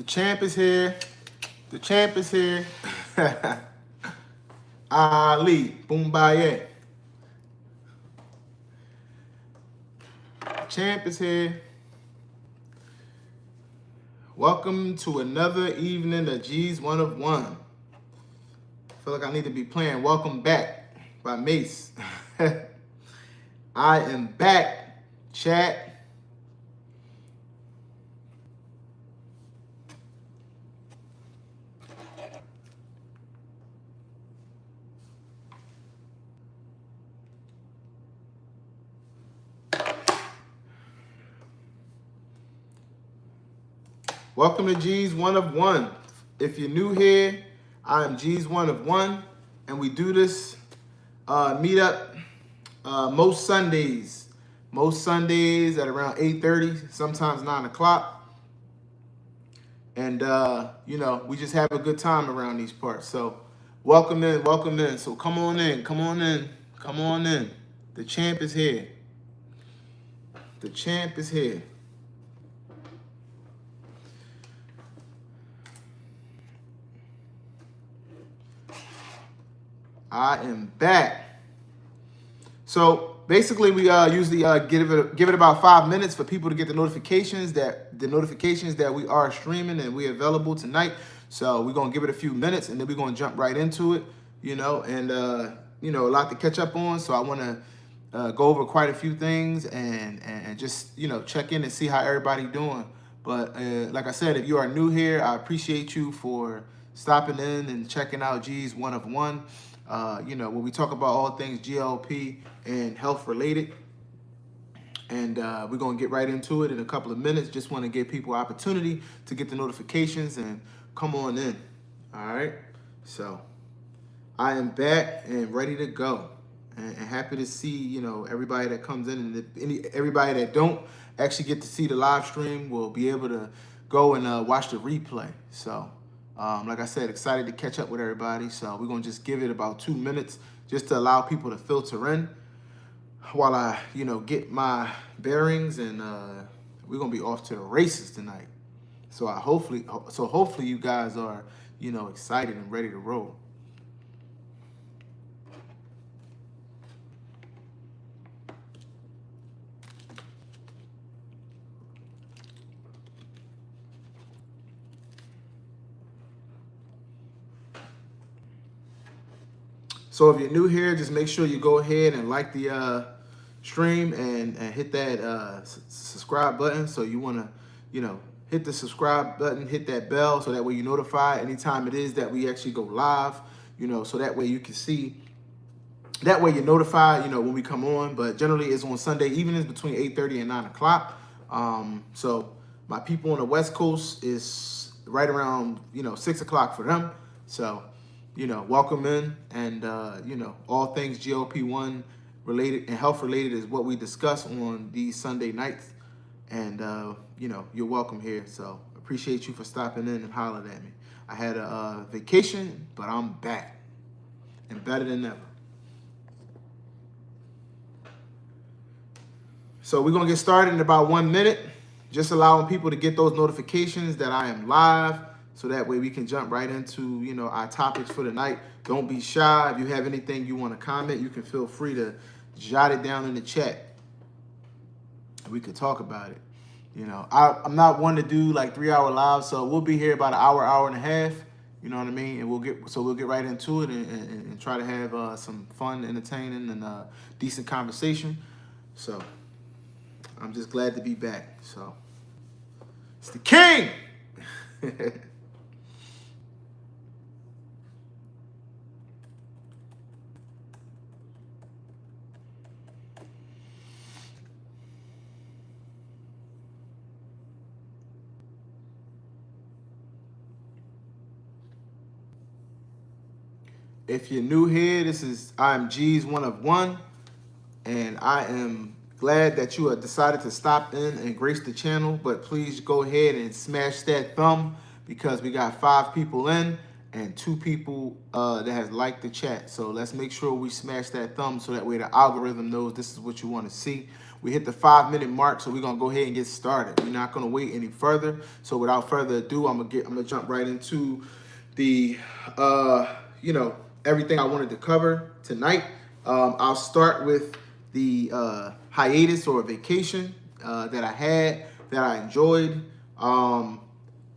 The champ is here. The champ is here. Ali, Boombaye. The champ is here. Welcome to another evening of G's One of One. I feel like I need to be playing Welcome Back by Mace. I am back, chat. Welcome to G's One of One. If you're new here, I am G's One of One, and we do this meetup most Sundays. Most Sundays at around 8:30, sometimes 9 o'clock. And, you know, we just have a good time around these parts. So welcome in, welcome in. So come on in, come on in, come on in. The champ is here. The champ is here. I am back. So basically, we usually give it about 5 minutes for people to get the notifications that we are streaming and we're available tonight. So we're gonna give it a few minutes and then we're gonna jump right into it. You know, and you know, a lot to catch up on. So I want to go over quite a few things and just check in and see how everybody doing. But like I said, if you are new here, I appreciate you for stopping in and checking out G's One of One. When we talk about all things GLP and health related, and we're going to get right into it in a couple of minutes. Just want to give people opportunity to get the notifications and come on in. All right. So I am back and ready to go and happy to see, everybody that comes in, and everybody that don't actually get to see the live stream will be able to go and watch the replay. So like I said, excited to catch up with everybody. So we're going to just give it about 2 minutes just to allow people to filter in while I, get my bearings, and we're going to be off to the races tonight. So hopefully you guys are, excited and ready to roll. So if you're new here, just make sure you go ahead and like the stream and hit that subscribe button. So you want to, hit the subscribe button, hit that bell, so that way you're notified anytime it is that we actually go live, so that way you can see. That way you're notified, when we come on. But generally it's on Sunday evenings between 8:30 and 9 o'clock. So my people on the West Coast is right around, 6 o'clock for them. So welcome in, and all things GLP-1 related and health related is what we discuss on these Sunday nights. And you're welcome here. So appreciate you for stopping in and hollering at me. I had a vacation, but I'm back and better than ever. So we're gonna get started in about 1 minute, just allowing people to get those notifications that I am live. So that way we can jump right into, our topics for the night. Don't be shy. If you have anything you want to comment, you can feel free to jot it down in the chat. We could talk about it. I'm not one to do like 3-hour lives, so we'll be here about an hour, hour and a half. You know what I mean? And we'll get right into it and try to have some fun, entertaining, and decent conversation. So I'm just glad to be back. So it's the king. If you're new here, I'm G's One of One, and I am glad that you have decided to stop in and grace the channel. But please go ahead and smash that thumb, because we got 5 people in, and 2 people that has liked the chat. So let's make sure we smash that thumb so that way the algorithm knows this is what you want to see. We hit the 5-minute mark, so we're gonna go ahead and get started. We're not gonna wait any further. So without further ado, I'm gonna jump right into the you know, everything I wanted to cover tonight. I'll start with the hiatus or vacation that I had that I enjoyed.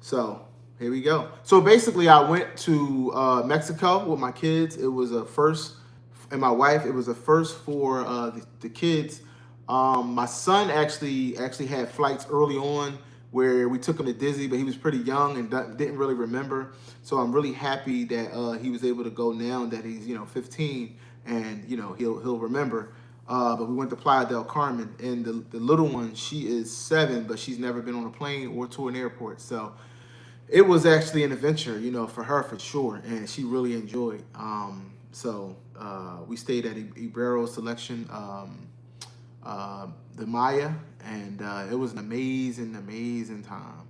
So here we go. So basically, I went to Mexico with my kids. It was a first, and my wife. It was a first for the kids. My son actually had flights early on where we took him to Disney, but he was pretty young and didn't really remember. So I'm really happy that he was able to go now that he's 15 and he'll remember. But we went to Playa del Carmen, and the little one, she is 7, but she's never been on a plane or to an airport. So it was actually an adventure, for her for sure, and she really enjoyed. So we stayed at Ibero Selection, the Maya, and it was an amazing time.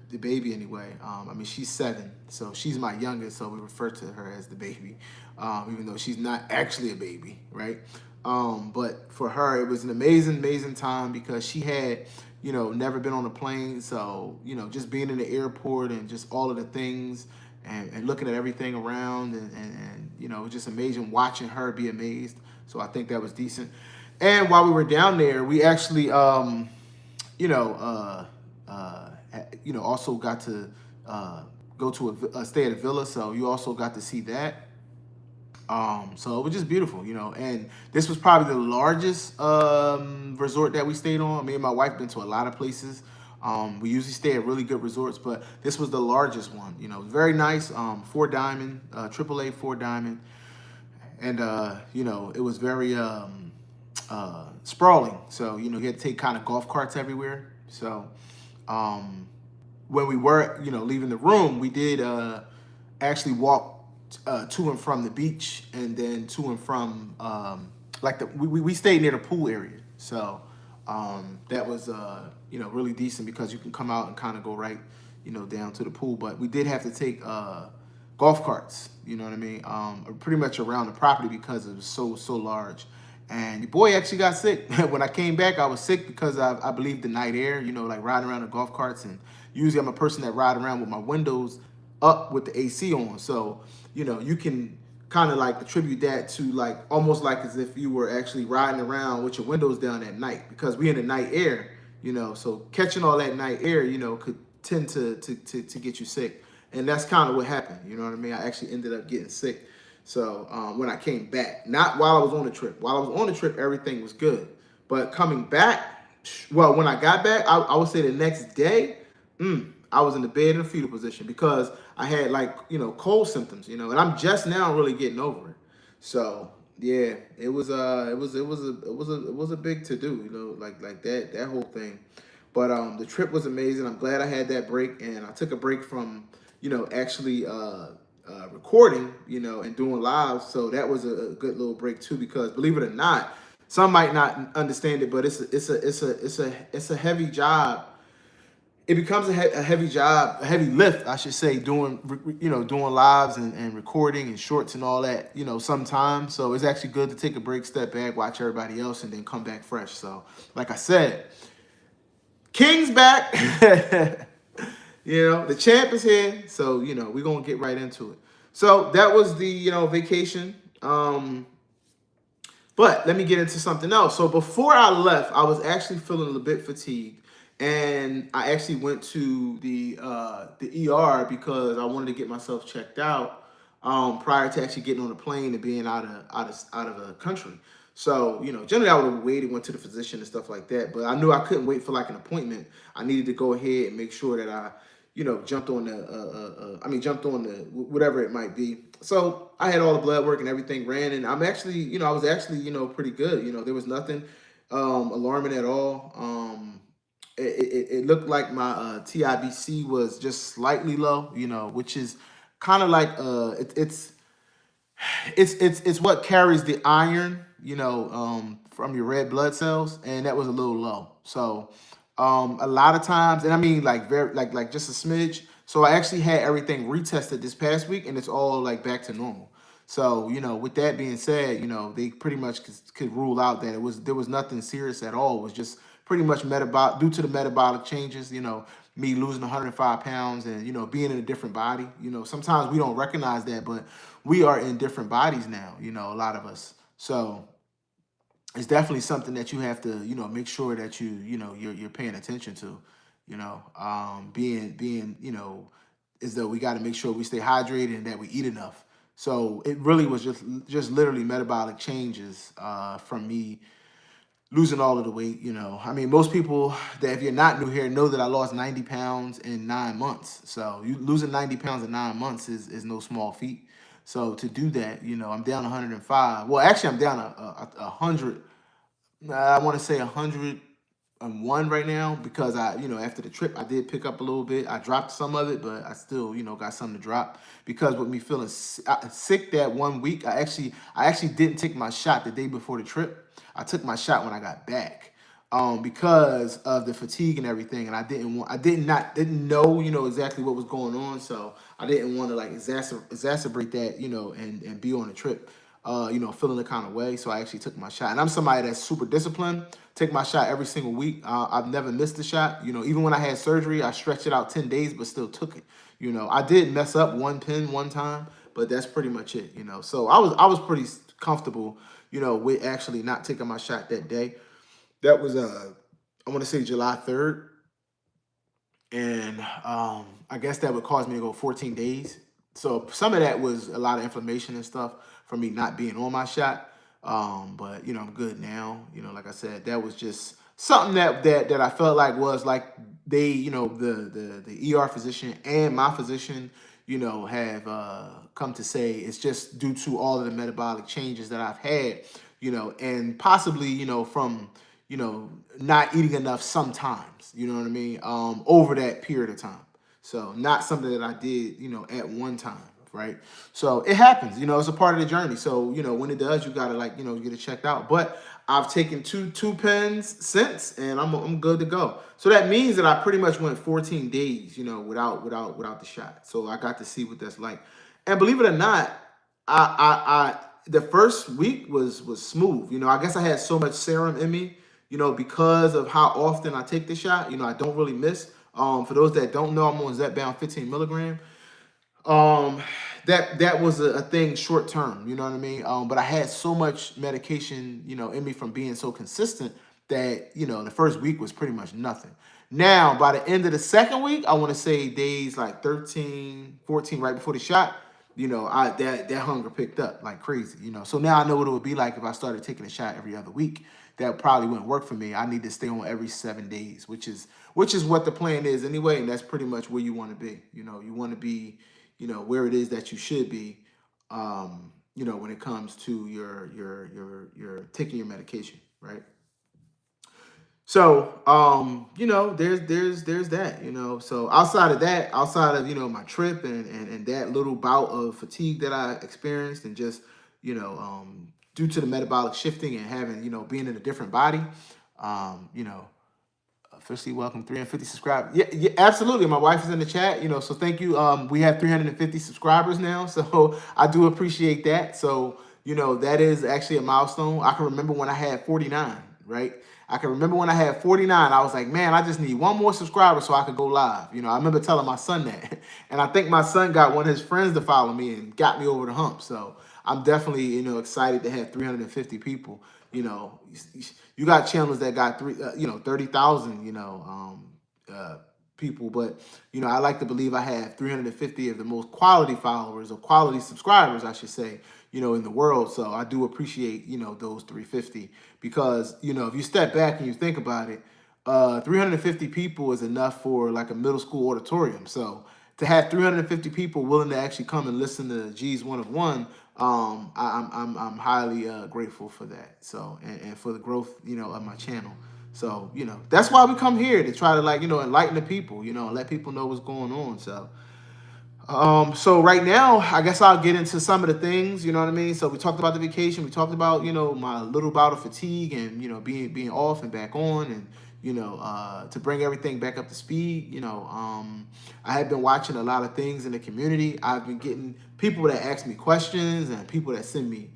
The baby anyway. I mean, she's 7, so she's my youngest, so we refer to her as the baby, even though she's not actually a baby, right? But for her, it was an amazing time because she had, never been on a plane. So, just being in the airport and just all of the things and looking at everything around and it was just amazing watching her be amazed. So I think that was decent. And while we were down there, we actually, also got to go to a stay at a villa. So you also got to see that. So it was just beautiful, and this was probably the largest resort that we stayed on. Me and my wife been to a lot of places. We usually stay at really good resorts, but this was the largest one. Very nice. 4 diamond, AAA 4 diamond, and it was very sprawling. So you had to take kind of golf carts everywhere. So when we were leaving the room, we did actually walk to and from the beach, and then to and from we stayed near the pool area. So that was really decent because you can come out and kind of go right down to the pool. But we did have to take golf carts, you know what I mean, pretty much around the property because it was so large. And your boy actually got sick. When I came back, I was sick because I believe the night air, like riding around the golf carts. And usually I'm a person that ride around with my windows up with the AC on. So, you can kind of like attribute that to like almost like as if you were actually riding around with your windows down at night, because we in the night air, so catching all that night air, could tend to get you sick. And that's kind of what happened. You know what I mean? I actually ended up getting sick. So when I came back, not while I was on the trip. While I was on the trip, everything was good. But coming back, well, when I got back, I would say the next day, I was in the bed in a fetal position because I had cold symptoms, and I'm just now really getting over it. So yeah, it was a big to do, like that whole thing. But the trip was amazing. I'm glad I had that break, and I took a break from actually recording, and doing live. So that was a good little break too, because believe it or not, some might not understand it, but it's a heavy job. It becomes a heavy job, a heavy lift, I should say, doing lives and recording and shorts and all that, sometimes. So it's actually good to take a break, step back, watch everybody else, and then come back fresh. So like I said, King's back. The champ is here. So, we're going to get right into it. So that was the, vacation. But let me get into something else. So before I left, I was actually feeling a little bit fatigued. And I actually went to the ER because I wanted to get myself checked out prior to actually getting on a plane and being out of the country. So, generally I would have waited, went to the physician and stuff like that. But I knew I couldn't wait for like an appointment. I needed to go ahead and make sure that I, jumped on the whatever it might be. So I had all the blood work and everything ran, and I'm actually, I was actually, pretty good. There was nothing alarming at all. It looked like my TIBC was just slightly low, which is kind of like it's what carries the iron, from your red blood cells, and that was a little low. So a lot of times, and I mean like very like just a smidge. So I actually had everything retested this past week, and it's all like back to normal. So, with that being said, they pretty much could rule out that there was nothing serious at all. It was just pretty much metabolic due to the metabolic changes, me losing 105 pounds and, being in a different body. Sometimes we don't recognize that, but we are in different bodies now, a lot of us. So it's definitely something that you have to, make sure that you're paying attention to, being, is that we got to make sure we stay hydrated and that we eat enough. So it really was just literally metabolic changes from me losing all of the weight. I mean, most people that if you're not new here know that I lost 90 pounds in 9 months. So you losing 90 pounds in 9 months is no small feat. So to do that, I'm down 105. Well, actually, I'm down a 100. I want to say 101 right now because after the trip I did pick up a little bit. I dropped some of it, but I still got something to drop because with me feeling sick that 1 week, I actually didn't take my shot the day before the trip. I took my shot when I got back because of the fatigue and everything, and didn't know exactly what was going on, so I didn't want to like exacerbate that and be on the trip feeling the kind of way. So I actually took my shot. And I'm somebody that's super disciplined. Take my shot every single week. I've never missed a shot. Even when I had surgery, I stretched it out 10 days, but still took it. I did mess up one pin one time, but that's pretty much it. So I was pretty comfortable, with actually not taking my shot that day. That was I want to say July 3rd. And I guess that would cause me to go 14 days. So some of that was a lot of inflammation and stuff from me not being on my shot. But I'm good now. Like I said, that was just something that I felt like was like they, the ER physician and my physician, have come to say it's just due to all of the metabolic changes that I've had, and possibly, from not eating enough sometimes, you know what I mean, over that period of time. So not something that I did, at one time, right? So it happens, it's a part of the journey. So, when it does, you gotta get it checked out. But I've taken two pens since, and I'm good to go. So that means that I pretty much went 14 days, without the shot. So I got to see what that's like. And believe it or not, I the first week was smooth. I guess I had so much serum in me, because of how often I take the shot. I don't really miss. For those that don't know, I'm on zepbound 15 milligram. That was a thing short term, you know what I mean? But I had so much medication, in me from being so consistent that, the first week was pretty much nothing. Now, by the end of the second week, I want to say days like 13, 14, right before the shot, that hunger picked up like crazy, So now I know what it would be like if I started taking a shot every other week. That probably wouldn't work for me. I need to stay on every 7 days, which is what the plan is anyway, and that's pretty much where you want to be. You want to be, where it is that you should be, when it comes to your taking your medication, right? So, there's that, So outside of that, outside of, my trip and that little bout of fatigue that I experienced and just, due to the metabolic shifting and having, being in a different body, officially welcome 350 subscribers. Yeah, absolutely. My wife is in the chat, so thank you. We have 350 subscribers now, so I do appreciate that. So, that is actually a milestone. I can remember when I had 49, right? I can remember when I had 49, I was like, man, I just need one more subscriber so I could go live. I remember telling my son that. And I think my son got one of his friends to follow me and got me over the hump. So I'm definitely, excited to have 350 people. You got channels that got 30,000, people, but I like to believe I have 350 of the most quality followers or quality subscribers, I should say, in the world. So I do appreciate, those 350 because, if you step back and you think about it, 350 people is enough for like a middle school auditorium. So to have 350 people willing to actually come and listen to G's One of One, I'm highly grateful for that. So and for the growth, of my channel. So that's why we come here to try to enlighten the people, and let people know what's going on. So right now, I guess I'll get into some of the things, you know what I mean? So we talked about the vacation. We talked about, my little bout of fatigue and, being off and back on and, to bring everything back up to speed. I have been watching a lot of things in the community. I've been getting people that ask me questions and people that send me,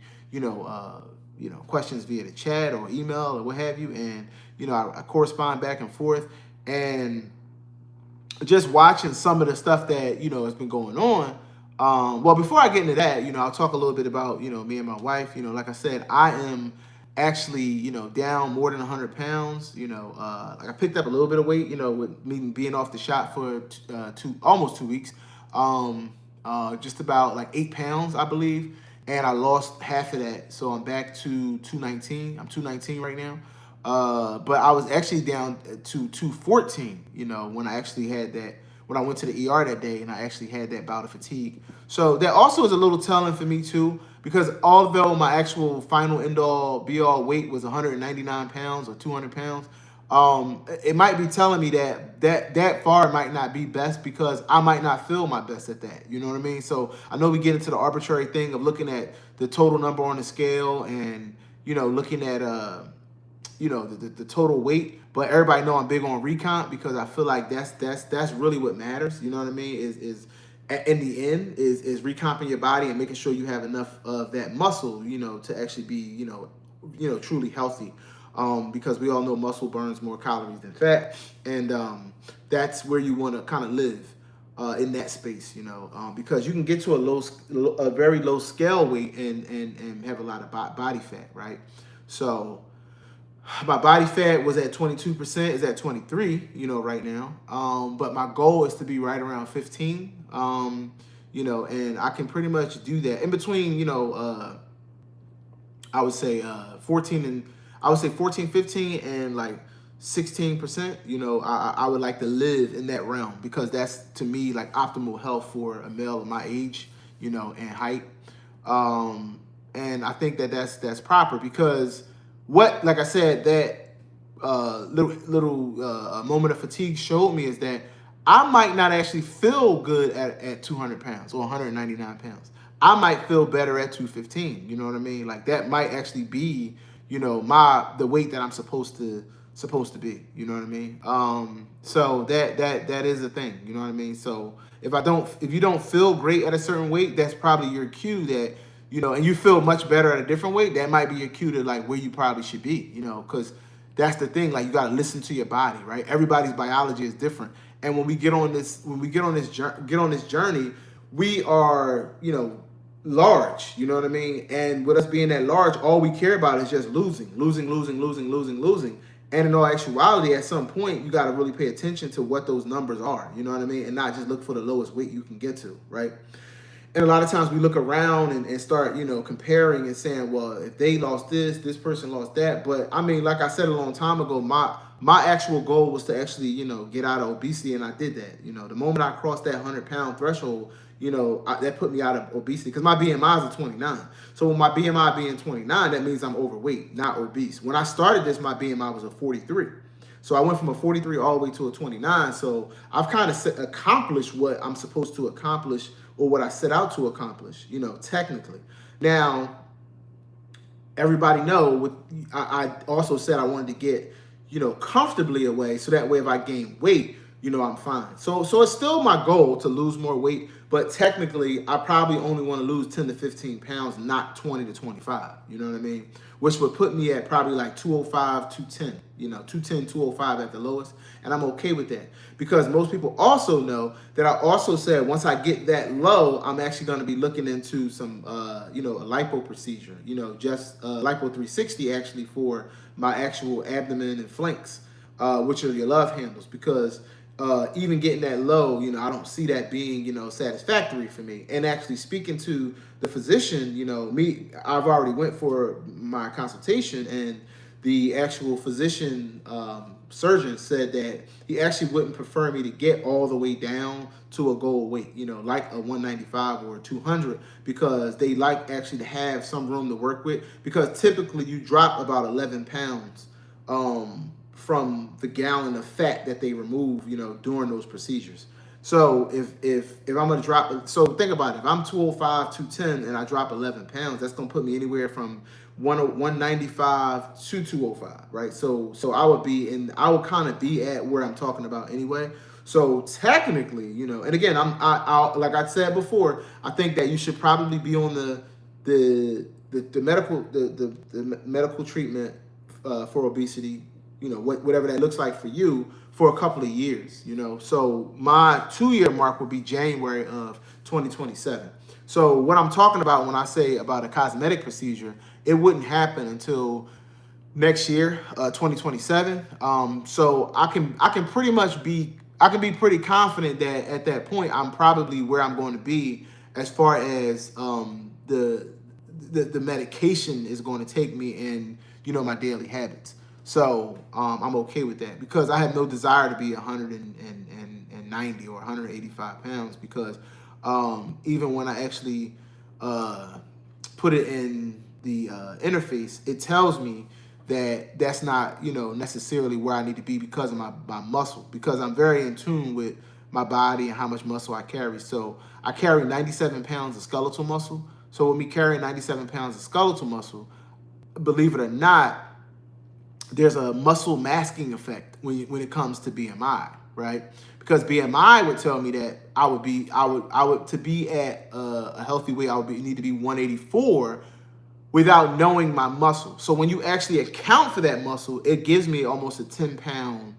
questions via the chat or email or what have you. And, I correspond back and forth. And just watching some of the stuff that, has been going on. Well, before I get into that, I'll talk a little bit about, me and my wife. Like I said, I am actually, down more than 100 pounds. Like I picked up a little bit of weight, with me being off the shop for almost 2 weeks. Just about like 8 pounds, I believe. And I lost half of that. So I'm back to 219. I'm 219 right now. But I was actually down to 214, when I actually had that, when I went to the ER that day and I actually had that bout of fatigue. So that also is a little telling for me too, because although my actual final end all be all weight was 199 pounds or 200 pounds, it might be telling me that far might not be best, because I might not feel my best at that. You know what I mean? So I know we get into the arbitrary thing of looking at the total number on the scale and, looking at, the total weight, but everybody know I'm big on recomp, because I feel like that's really what matters. You know what I mean? Is in the end is recomping your body and making sure you have enough of that muscle, to actually be, truly healthy. Because we all know muscle burns more calories than fat, and that's where you want to kind of live in that space, because you can get to a very low scale weight and have a lot of body fat, right? So my body fat was at 22%, is at 23, right now. But my goal is to be right around 15, and I can pretty much do that in between, I would say 14, 15 and like 16%. I would like to live in that realm, because that's to me like optimal health for a male of my age, and height. And I think that's proper, because like I said, that little moment of fatigue showed me is that I might not actually feel good at 200 pounds or 199 pounds. I might feel better at 215. You know what I mean? Like that might actually be, the weight that I'm supposed to be. You know what I mean? So that is a thing. You know what I mean? So if you don't feel great at a certain weight, that's probably your cue that, and you feel much better at a different weight, that might be your cue to like where you probably should be, because that's the thing. Like you got to listen to your body, right? Everybody's biology is different. And when we get on this journey, we are, large, you know what I mean? And with us being that large, all we care about is just losing. And in all actuality, at some point, you got to really pay attention to what those numbers are, you know what I mean? And not just look for the lowest weight you can get to, right? And a lot of times we look around and start, comparing and saying, well, if they lost this person lost that. But I mean, like I said a long time ago, my actual goal was to actually, get out of obesity. And I did that. The moment I crossed that 100-pound threshold, that put me out of obesity, because my BMI is a 29. So with my BMI being 29, that means I'm overweight, not obese. When I started this, my BMI was a 43. So I went from a 43 all the way to a 29. So I've kind of accomplished what I'm supposed to accomplish, or what I set out to accomplish, technically. Now, everybody know, I also said I wanted to get, comfortably away, so that way if I gain weight, I'm fine. So it's still my goal to lose more weight, but technically I probably only want to lose 10 to 15 pounds, not 20 to 25, you know what I mean? Which would put me at probably like 205, 210, 210, 205 at the lowest. And I'm okay with that, because most people also know that I also said once I get that low, I'm actually going to be looking into some, a lipo procedure, just lipo 360 actually for my actual abdomen and flanks, which are your love handles, because even getting that low, I don't see that being, satisfactory for me. And actually speaking to the physician, I've already went for my consultation, and the actual physician surgeon said that he actually wouldn't prefer me to get all the way down to a goal weight, like a 195 or a 200, because they like actually to have some room to work with, because typically you drop about 11 pounds from the gallon of fat that they remove, during those procedures. So if I'm gonna drop, so think about it. If I'm 205, 210, and I drop 11 pounds, that's gonna put me anywhere from 195 to 205, right? So I would kind of be at where I'm talking about anyway. So technically, and again, I like I said before, I think that you should probably be on the medical treatment for obesity, whatever that looks like for you, for a couple of years, So my 2-year mark would be January of 2027. So what I'm talking about when I say about a cosmetic procedure, it wouldn't happen until next year, 2027. So I can pretty much be pretty confident that at that point I'm probably where I'm going to be as far as the medication is going to take me in, my daily habits. So I'm okay with that because I have no desire to be 190 or 185 pounds because even when I actually put it in the interface, it tells me that that's not, necessarily where I need to be because of my muscle, because I'm very in tune with my body and how much muscle I carry. So I carry 97 pounds of skeletal muscle. So with me carrying 97 pounds of skeletal muscle, believe it or not, there's a muscle masking effect when it comes to BMI, right? Because BMI would tell me that I would to be at a healthy weight, need to be 184 without knowing my muscle. So when you actually account for that muscle, it gives me almost a 10-pound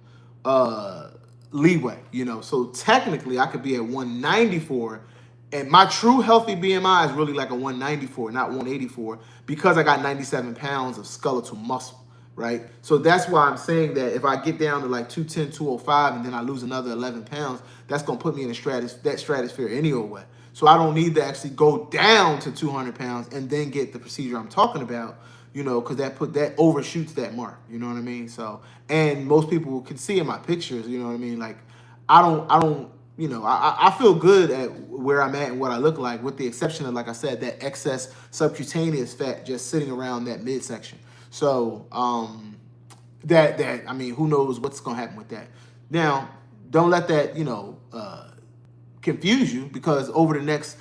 leeway, So technically I could be at 194 and my true healthy BMI is really like a 194, not 184, because I got 97 pounds of skeletal muscle, right? So that's why I'm saying that if I get down to like 210, 205, and then I lose another 11 pounds, that's going to put me in that stratosphere anyway. So I don't need to actually go down to 200 pounds and then get the procedure I'm talking about, because that overshoots that mark, you know what I mean? So, and most people can see in my pictures, you know what I mean? Like, I don't, I feel good at where I'm at and what I look like, with the exception of, like I said, that excess subcutaneous fat just sitting around that midsection. So, I mean, who knows what's going to happen with that. Now, don't let that, confuse you, because over the next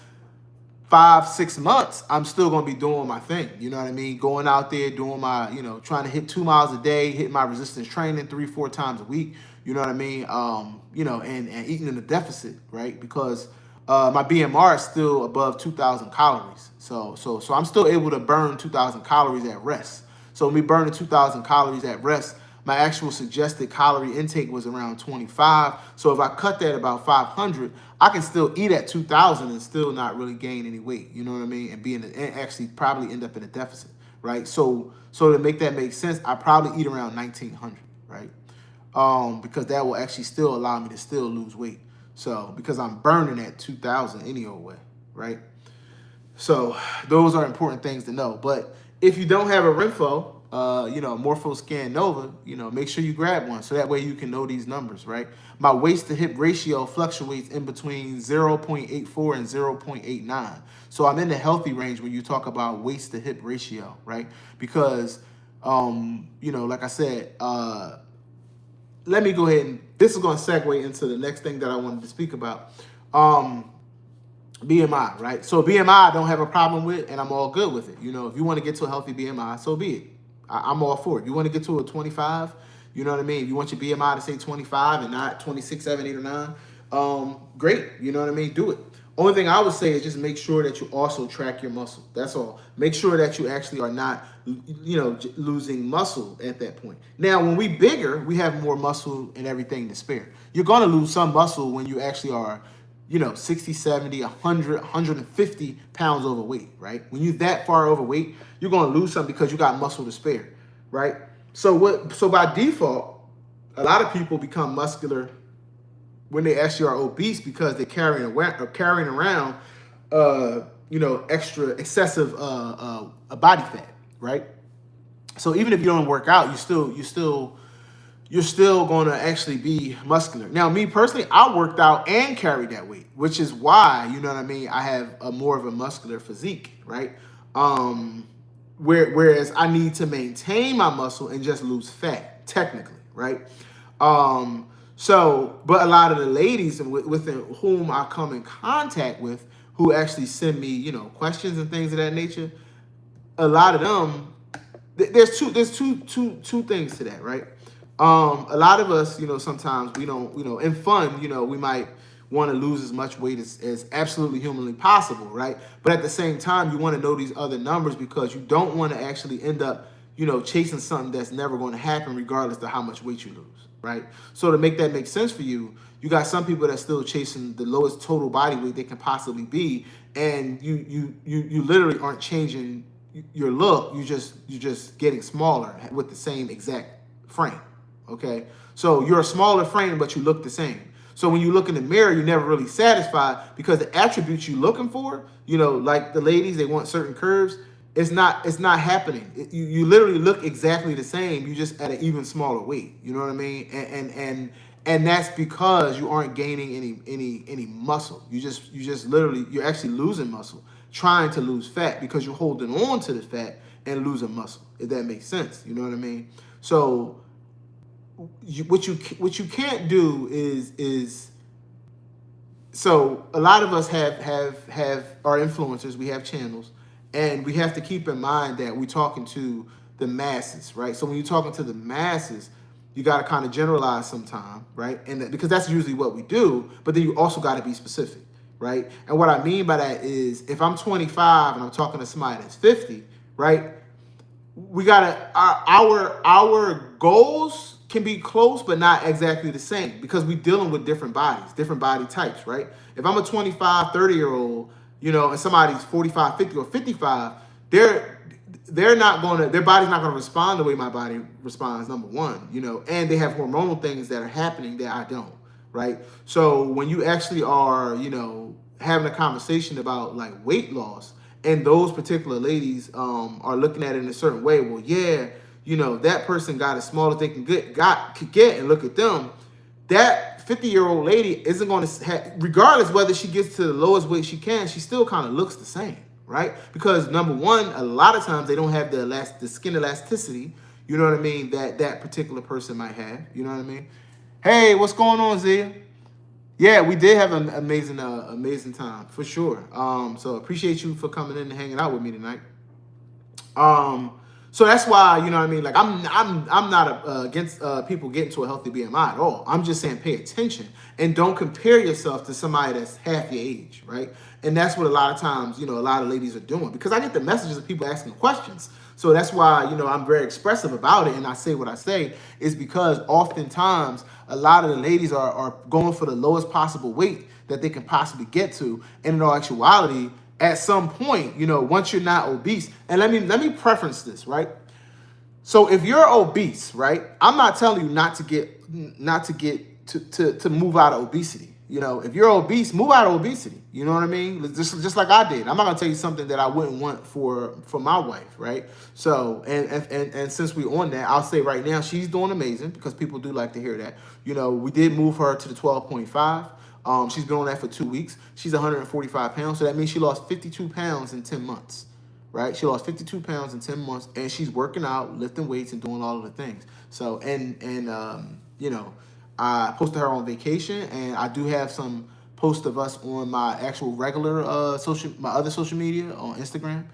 5-6 months, I'm still going to be doing my thing. You know what I mean? Going out there, doing my, trying to hit 2 miles a day, hitting my resistance training 3-4 times a week. You know what I mean? And eating in a deficit, right? Because my BMR is still above 2,000 calories. So I'm still able to burn 2,000 calories at rest. So when we burn the 2,000 calories at rest, my actual suggested calorie intake was around 25. So if I cut that about 500, I can still eat at 2,000 and still not really gain any weight. You know what I mean? And actually probably end up in a deficit, right? So to make that make sense, I probably eat around 1,900, right? Because that will actually still allow me to still lose weight. So because I'm burning at 2,000 any old way, right? So those are important things to know. But if you don't have a RenPho, morphoscan Nova, make sure you grab one so that way you can know these numbers, right? My waist to hip ratio fluctuates in between 0.84 and 0.89. So I'm in the healthy range when you talk about waist to hip ratio, right? Because, like I said, let me go ahead and this is going to segue into the next thing that I wanted to speak about. BMI, right? So BMI I don't have a problem with, and I'm all good with it. If you want to get to a healthy BMI, so be it. I'm all for it. You want to get to a 25, you know what I mean? If you want your BMI to say 25 and not 26, 7, 8, or 9, great. You know what I mean? Do it. Only thing I would say is just make sure that you also track your muscle. That's all. Make sure that you actually are not, losing muscle at that point. Now, when we bigger, we have more muscle and everything to spare. You're going to lose some muscle when you actually are 60, 70, 100, 150 pounds overweight, right? When you're that far overweight, you're going to lose something because you got muscle to spare, right? So by default, a lot of people become muscular when they actually are obese because they're carrying around, excessive body fat, right? So even if you don't work out, you're still going to actually be muscular. Now, me personally, I worked out and carried that weight, which is why, I have a more of a muscular physique, right? Whereas I need to maintain my muscle and just lose fat, technically, right? But a lot of the ladies with whom I come in contact with, who actually send me, questions and things of that nature, a lot of them there's two things to that, right? A lot of us, sometimes we don't, in fun, we might want to lose as much weight as absolutely humanly possible, right? But at the same time, you want to know these other numbers because you don't want to actually end up, chasing something that's never going to happen regardless of how much weight you lose, right? So to make that make sense for you, you got some people that's still chasing the lowest total body weight they can possibly be, and you literally aren't changing your look. You're just getting smaller with the same exact frame. Okay, so you're a smaller frame, but you look the same. So when you look in the mirror, you're never really satisfied because the attributes you're looking for, like the ladies, they want certain curves. It's not happening. You literally look exactly the same. You just at an even smaller weight. You know what I mean? And that's because you aren't gaining any muscle. You're actually losing muscle, trying to lose fat because you're holding on to the fat and losing muscle. If that makes sense, you know what I mean? So what you can't do is so a lot of us have our influencers. We have channels, and we have to keep in mind that we're talking to the masses, right? So when you're talking to the masses, you got to kind of generalize sometime, right? And because that's usually what we do, but then you also got to be specific, right? And what I mean by that is if I'm 25 and I'm talking to somebody that's 50, right? We gotta our goals can be close, but not exactly the same because we're dealing with different bodies, different body types, right? If I'm a 25, 30-year-old, and somebody's 45, 50, or 55, they're not going to, their body's not going to respond the way my body responds, number one, and they have hormonal things that are happening that I don't, right? So when you actually are, having a conversation about like weight loss, and those particular ladies are looking at it in a certain way, well, yeah, that person got as small as they could get, and look at them. That 50-year-old lady isn't going to, regardless whether she gets to the lowest weight she can, she still kind of looks the same, right? Because number one, a lot of times they don't have the skin elasticity, you know what I mean, that particular person might have, you know what I mean? Hey, what's going on, Zia? Yeah, we did have an amazing time for sure. So appreciate you for coming in and hanging out with me tonight. So that's why, you know what I mean? Like I'm not against people getting to a healthy BMI at all. I'm just saying pay attention and don't compare yourself to somebody that's half your age, right? And that's what a lot of times, a lot of ladies are doing because I get the messages of people asking questions. So that's why, I'm very expressive about it and I say what I say is because oftentimes a lot of the ladies are going for the lowest possible weight that they can possibly get to. And in all actuality, at some point, once you're not obese, and let me preference this, right? So if you're obese, right, I'm not telling you not to move out of obesity. If you're obese, move out of obesity. You know what I mean? Just like I did. I'm not gonna tell you something that I wouldn't want for my wife, right? So and since we're on that, I'll say right now she's doing amazing because people do like to hear that. We did move her to the 12.5. She's been on that for 2 weeks. She's 145 pounds, so that means she lost 52 pounds in 10 months, right? She lost 52 pounds in 10 months, and she's working out, lifting weights, and doing all of the things. So, I posted her on vacation, and I do have some posts of us on my actual regular my other social media on Instagram.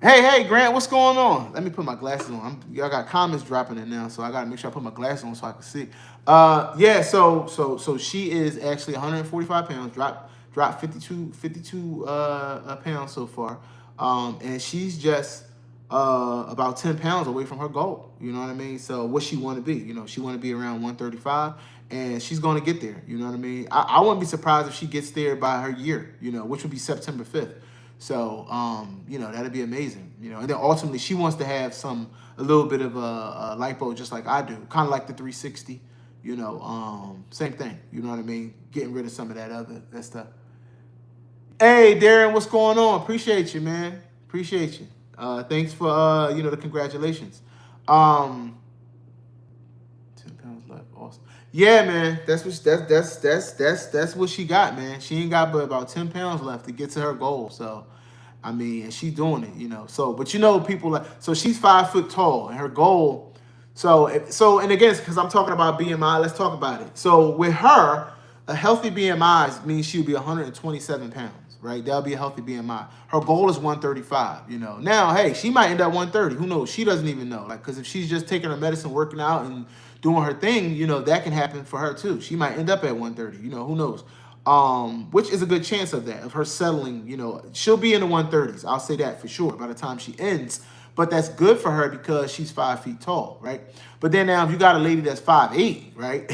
Hey, Grant, what's going on? Let me put my glasses on. Y'all got comments dropping in now, so I got to make sure I put my glasses on so I can see. Yeah, so she is actually 145 pounds, dropped 52 pounds so far, and she's just about 10 pounds away from her goal. You know what I mean? So what she want to be? She want to be around 135, and she's going to get there. You know what I mean? I wouldn't be surprised if she gets there by her year. Which would be September 5th. So, that'd be amazing, and then ultimately she wants to have a little bit of a lipo just like I do, kind of like the 360, same thing, you know what I mean? Getting rid of some of that stuff. Hey, Darren, what's going on? Appreciate you, man. Appreciate you. Thanks for, the congratulations. 10 pounds left. Awesome. Yeah, man, that's what she got, man. She ain't got but about 10 pounds left to get to her goal. So, I mean, and she's doing it, So, but people so she's 5 foot tall, and her goal. So, and again, because I'm talking about BMI, let's talk about it. So, with her, A healthy BMI means she'll be 127 pounds, right? That'll be a healthy BMI. Her goal is 135, you know. Now, hey, she might end up 130. Who knows? She doesn't even know. Like, because if she's just taking her medicine, working out, and doing her thing, you know, that can happen for her too. She might end up at 130, you know, who knows? Which is a good chance of that, of her settling, you know. She'll be in the 130s. I'll say that for sure by the time she ends. But that's good for her because she's 5 feet tall, right? But then now if you got a lady that's 5'8", right?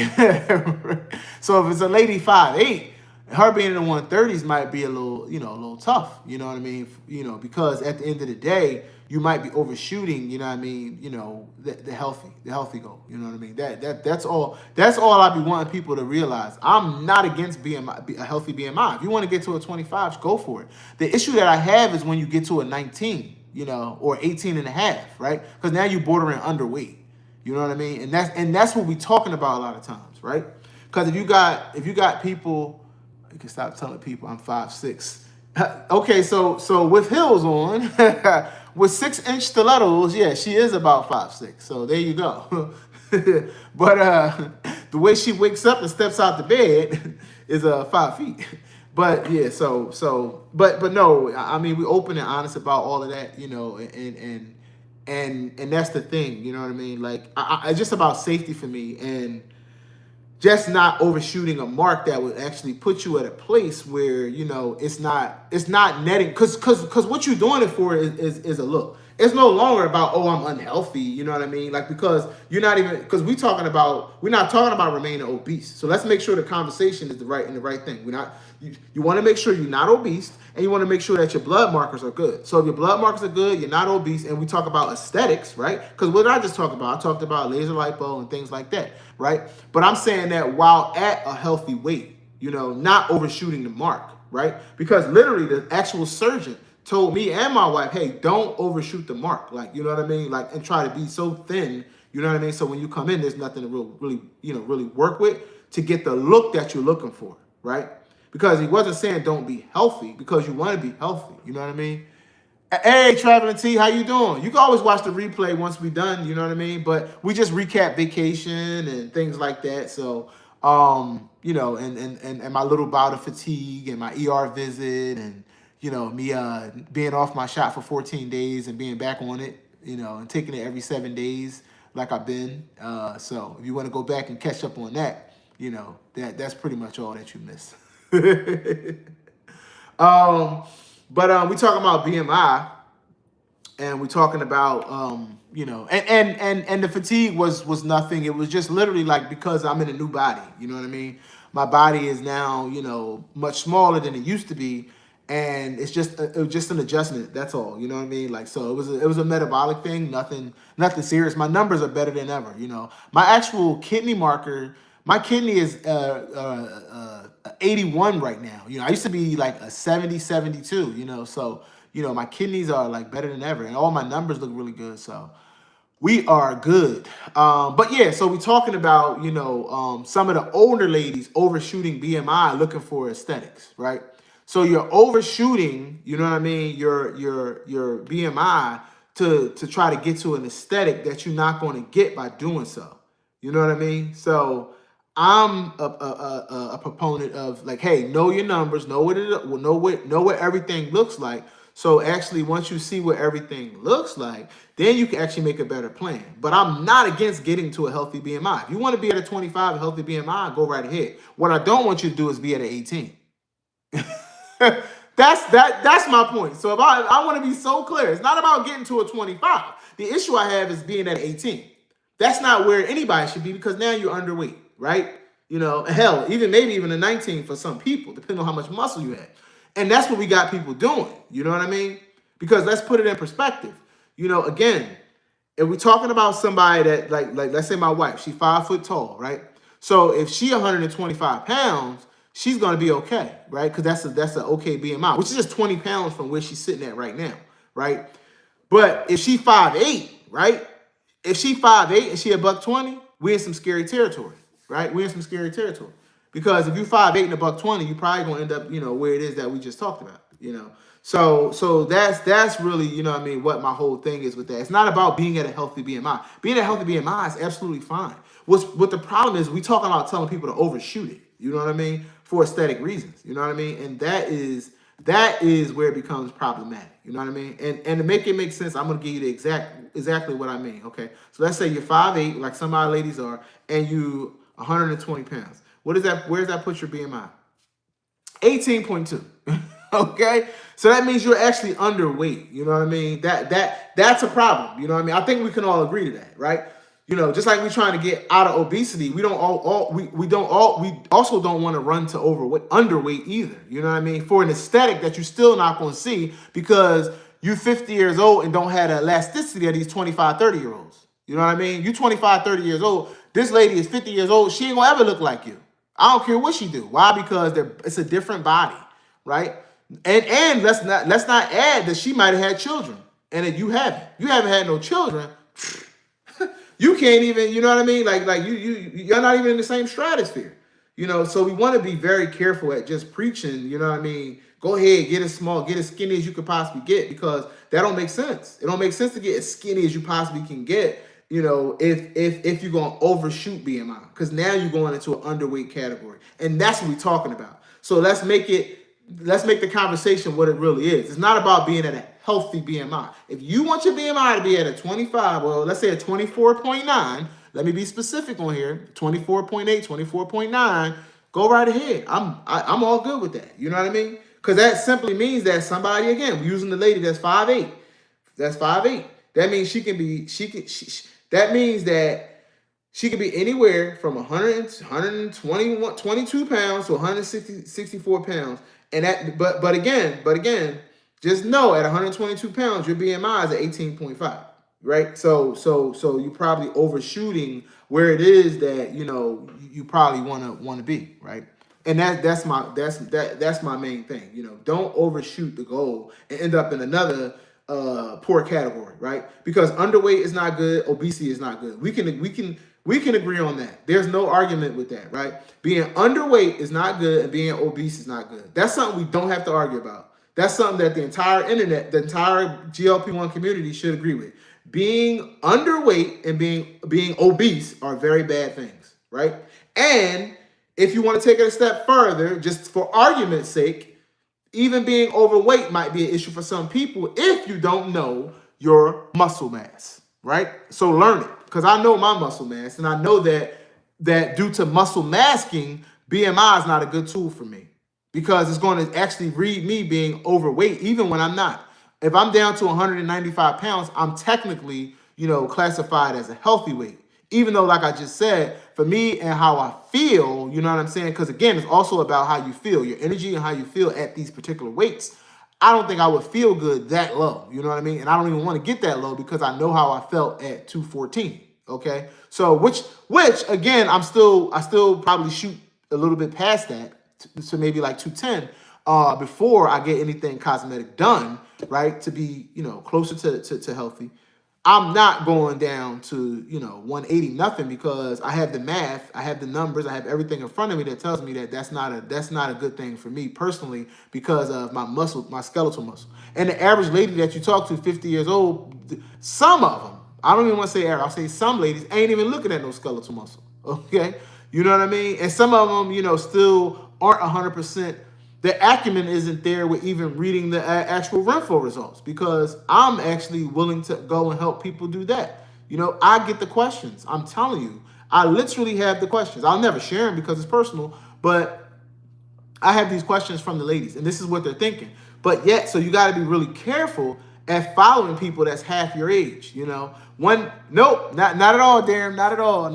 So if it's a lady 5'8", her being in the 130s might be a little, you know, a little tough. You know what I mean? You know, because at the end of the day, you might be overshooting, you know what I mean, you know, the healthy goal. You know what I mean? That's all I be wanting people to realize. I'm not against BMI, a healthy BMI. If you want to get to a 25, go for it. The issue that I have is when you get to a 19, you know, or 18 and a half, right? Because now you're bordering underweight. You know what I mean? And that's what we're talking about a lot of times, right? Because if you got people, you can stop telling people I'm 5'6". Okay, so with heels on, with 6-inch stilettos, yeah, she is about 5'6". So there you go. But the way she wakes up and steps out the bed is 5 feet. But yeah, but no, I mean, we open and honest about all of that, you know, and that's the thing, you know what I mean? Like, it's just about safety for me, and just not overshooting a mark that would actually put you at a place where, you know, it's not netting, because what you're doing it for is a look. It's no longer about, oh, I'm unhealthy, you know what I mean? Like, because you're not even, because we're not talking about remaining obese. So let's make sure the conversation is the right thing. You want to make sure you're not obese, and you want to make sure that your blood markers are good. So if your blood markers are good, you're not obese, and we talk about aesthetics, right? Because what did I just talk about? I talked about laser lipo and things like that, right? But I'm saying that while at a healthy weight, you know, not overshooting the mark, right? Because literally the actual surgeon told me and my wife, hey, don't overshoot the mark. Like, you know what I mean? Like, and try to be so thin, you know what I mean? So when you come in, there's nothing to really work with to get the look that you're looking for, right? Because he wasn't saying don't be healthy, because you want to be healthy. You know what I mean? Hey, Traveling T, how you doing? You can always watch the replay once we're done, you know what I mean? But we just recap vacation and things like that. So, you know, and my little bout of fatigue and my ER visit, and, you know, me being off my shot for 14 days and being back on it, you know, and taking it every 7 days like I've been. So if you want to go back and catch up on that, you know, that's pretty much all that you missed. But we talking about BMI, and we're talking about you know, and the fatigue was nothing. It was just literally like, because I'm in a new body, you know what I mean? My body is now, you know, much smaller than it used to be, and it was just an adjustment. That's all, you know what I mean? Like, so it was a metabolic thing, nothing serious. My numbers are better than ever, you know. My actual kidney marker, my kidney is 81 right now. You know, I used to be like a 70, 72, you know. So, you know, my kidneys are like better than ever, and all my numbers look really good. So we are good. But yeah, so we're talking about, you know, some of the older ladies overshooting BMI, looking for aesthetics, right? So you're overshooting, you know what I mean, your BMI to try to get to an aesthetic that you're not going to get by doing so. You know what I mean? So I'm a proponent of, like, hey, know your numbers, know what everything looks like. So actually, once you see what everything looks like, then you can actually make a better plan. But I'm not against getting to a healthy BMI. If you want to be at a 25, a healthy BMI, go right ahead. What I don't want you to do is be at an 18. That's my point. So if I want to be so clear, it's not about getting to a 25. The issue I have is being at 18. That's not where anybody should be, because now you're underweight, right? You know, hell, maybe even a 19 for some people, depending on how much muscle you have. And that's what we got people doing. You know what I mean? Because let's put it in perspective. You know, again, if we're talking about somebody that, like let's say my wife, she's 5 foot tall, right? So if she 125 pounds, she's going to be okay, right? Because that's an okay BMI, which is just 20 pounds from where she's sitting at right now, right? But if she 5'8", right? If she 5'8" and she a $120, we're in some scary territory, right? We're in some scary territory. Because if you 5'8" and a $120, you probably gonna end up, you know, where it is that we just talked about, you know. So that's really, you know what I mean, what my whole thing is with that. It's not about being at a healthy BMI. Being at a healthy BMI is absolutely fine. What the problem is, we talking about telling people to overshoot it. You know what I mean? For aesthetic reasons. You know what I mean? And that is where it becomes problematic. You know what I mean? And to make it make sense, I'm gonna give you the exactly what I mean. Okay. So let's say you're 5'8", like some of our ladies are, and you 120 pounds. What is that? Where does that put your BMI? 18.2. Okay, so that means you're actually underweight. You know what I mean? That's a problem. You know what I mean? I think we can all agree to that, right? You know, just like we're trying to get out of obesity, we also don't want to run to underweight either. You know what I mean? For an aesthetic that you're still not going to see because you're 50 years old and don't have the elasticity of these 25, 30-year-olds. You know what I mean? You 25, 30 years old. This lady is 50 years old. She ain't gonna ever look like you. I don't care what she do. Why? Because it's a different body, right? And let's not add that she might have had children and that you haven't had no children. You can't even, you know what I mean? Like you're not even in the same stratosphere, you know? So we want to be very careful at just preaching, you know what I mean? Go ahead, get as skinny as you could possibly get, because that don't make sense. It don't make sense to get as skinny as you possibly can get, you know, if you're going to overshoot BMI, because now you're going into an underweight category. And that's what we're talking about. So let's make the conversation what it really is. It's not about being at a healthy BMI. If you want your BMI to be at a 25, well, let's say a 24.9, let me be specific on here, 24.8, 24.9, go right ahead. I'm all good with that. You know what I mean? Because that simply means that somebody, again, we're using the lady that's 5'8". That's 5'8". That means that means that she could be anywhere from 122 pounds to 164 pounds. And that, but again, just know at 122 pounds, your BMI is at 18.5, right? So you're probably overshooting where it is that, you know, you probably want to be, right? And that's my main thing. You know, don't overshoot the goal and end up in another poor category, right? Because underweight is not good, obesity is not good. We can agree on that. There's no argument with that, right? Being underweight is not good and being obese is not good. That's something we don't have to argue about. That's something that the entire internet, the entire GLP-1 community should agree with. Being underweight and being obese are very bad things, right? And if you want to take it a step further, just for argument's sake, even being overweight might be an issue for some people if you don't know your muscle mass, right? So learn it, because I know my muscle mass, and I know that due to muscle masking, BMI is not a good tool for me, because it's going to actually read me being overweight even when I'm not. If I'm down to 195 pounds, I'm technically, you know, classified as a healthy weight. Even though, like I just said, for me and how I feel, you know what I'm saying? Because again, it's also about how you feel, your energy and how you feel at these particular weights. I don't think I would feel good that low, you know what I mean? And I don't even want to get that low because I know how I felt at 214, okay? So, which again, I still probably shoot a little bit past that, to maybe like 210 before I get anything cosmetic done, right? To be, you know, closer to healthy. I'm not going down to, you know, 180 nothing, because I have the math, I have the numbers, I have everything in front of me that tells me that that's not a good thing for me personally, because of my skeletal muscle. And the average lady that you talk to, 50 years old, some of them, I don't even want to say average, I'll say some ladies ain't even looking at no skeletal muscle, okay? You know what I mean? And some of them, you know, still aren't 100%. The acumen isn't there with even reading the actual RenPho results, because I'm actually willing to go and help people do that. You know, I get the questions. I'm telling you, I literally have the questions. I'll never share them because it's personal, but I have these questions from the ladies, and this is what they're thinking. But yet, so you got to be really careful at following people that's half your age, you know. Nope, not at all, Darren, not at all.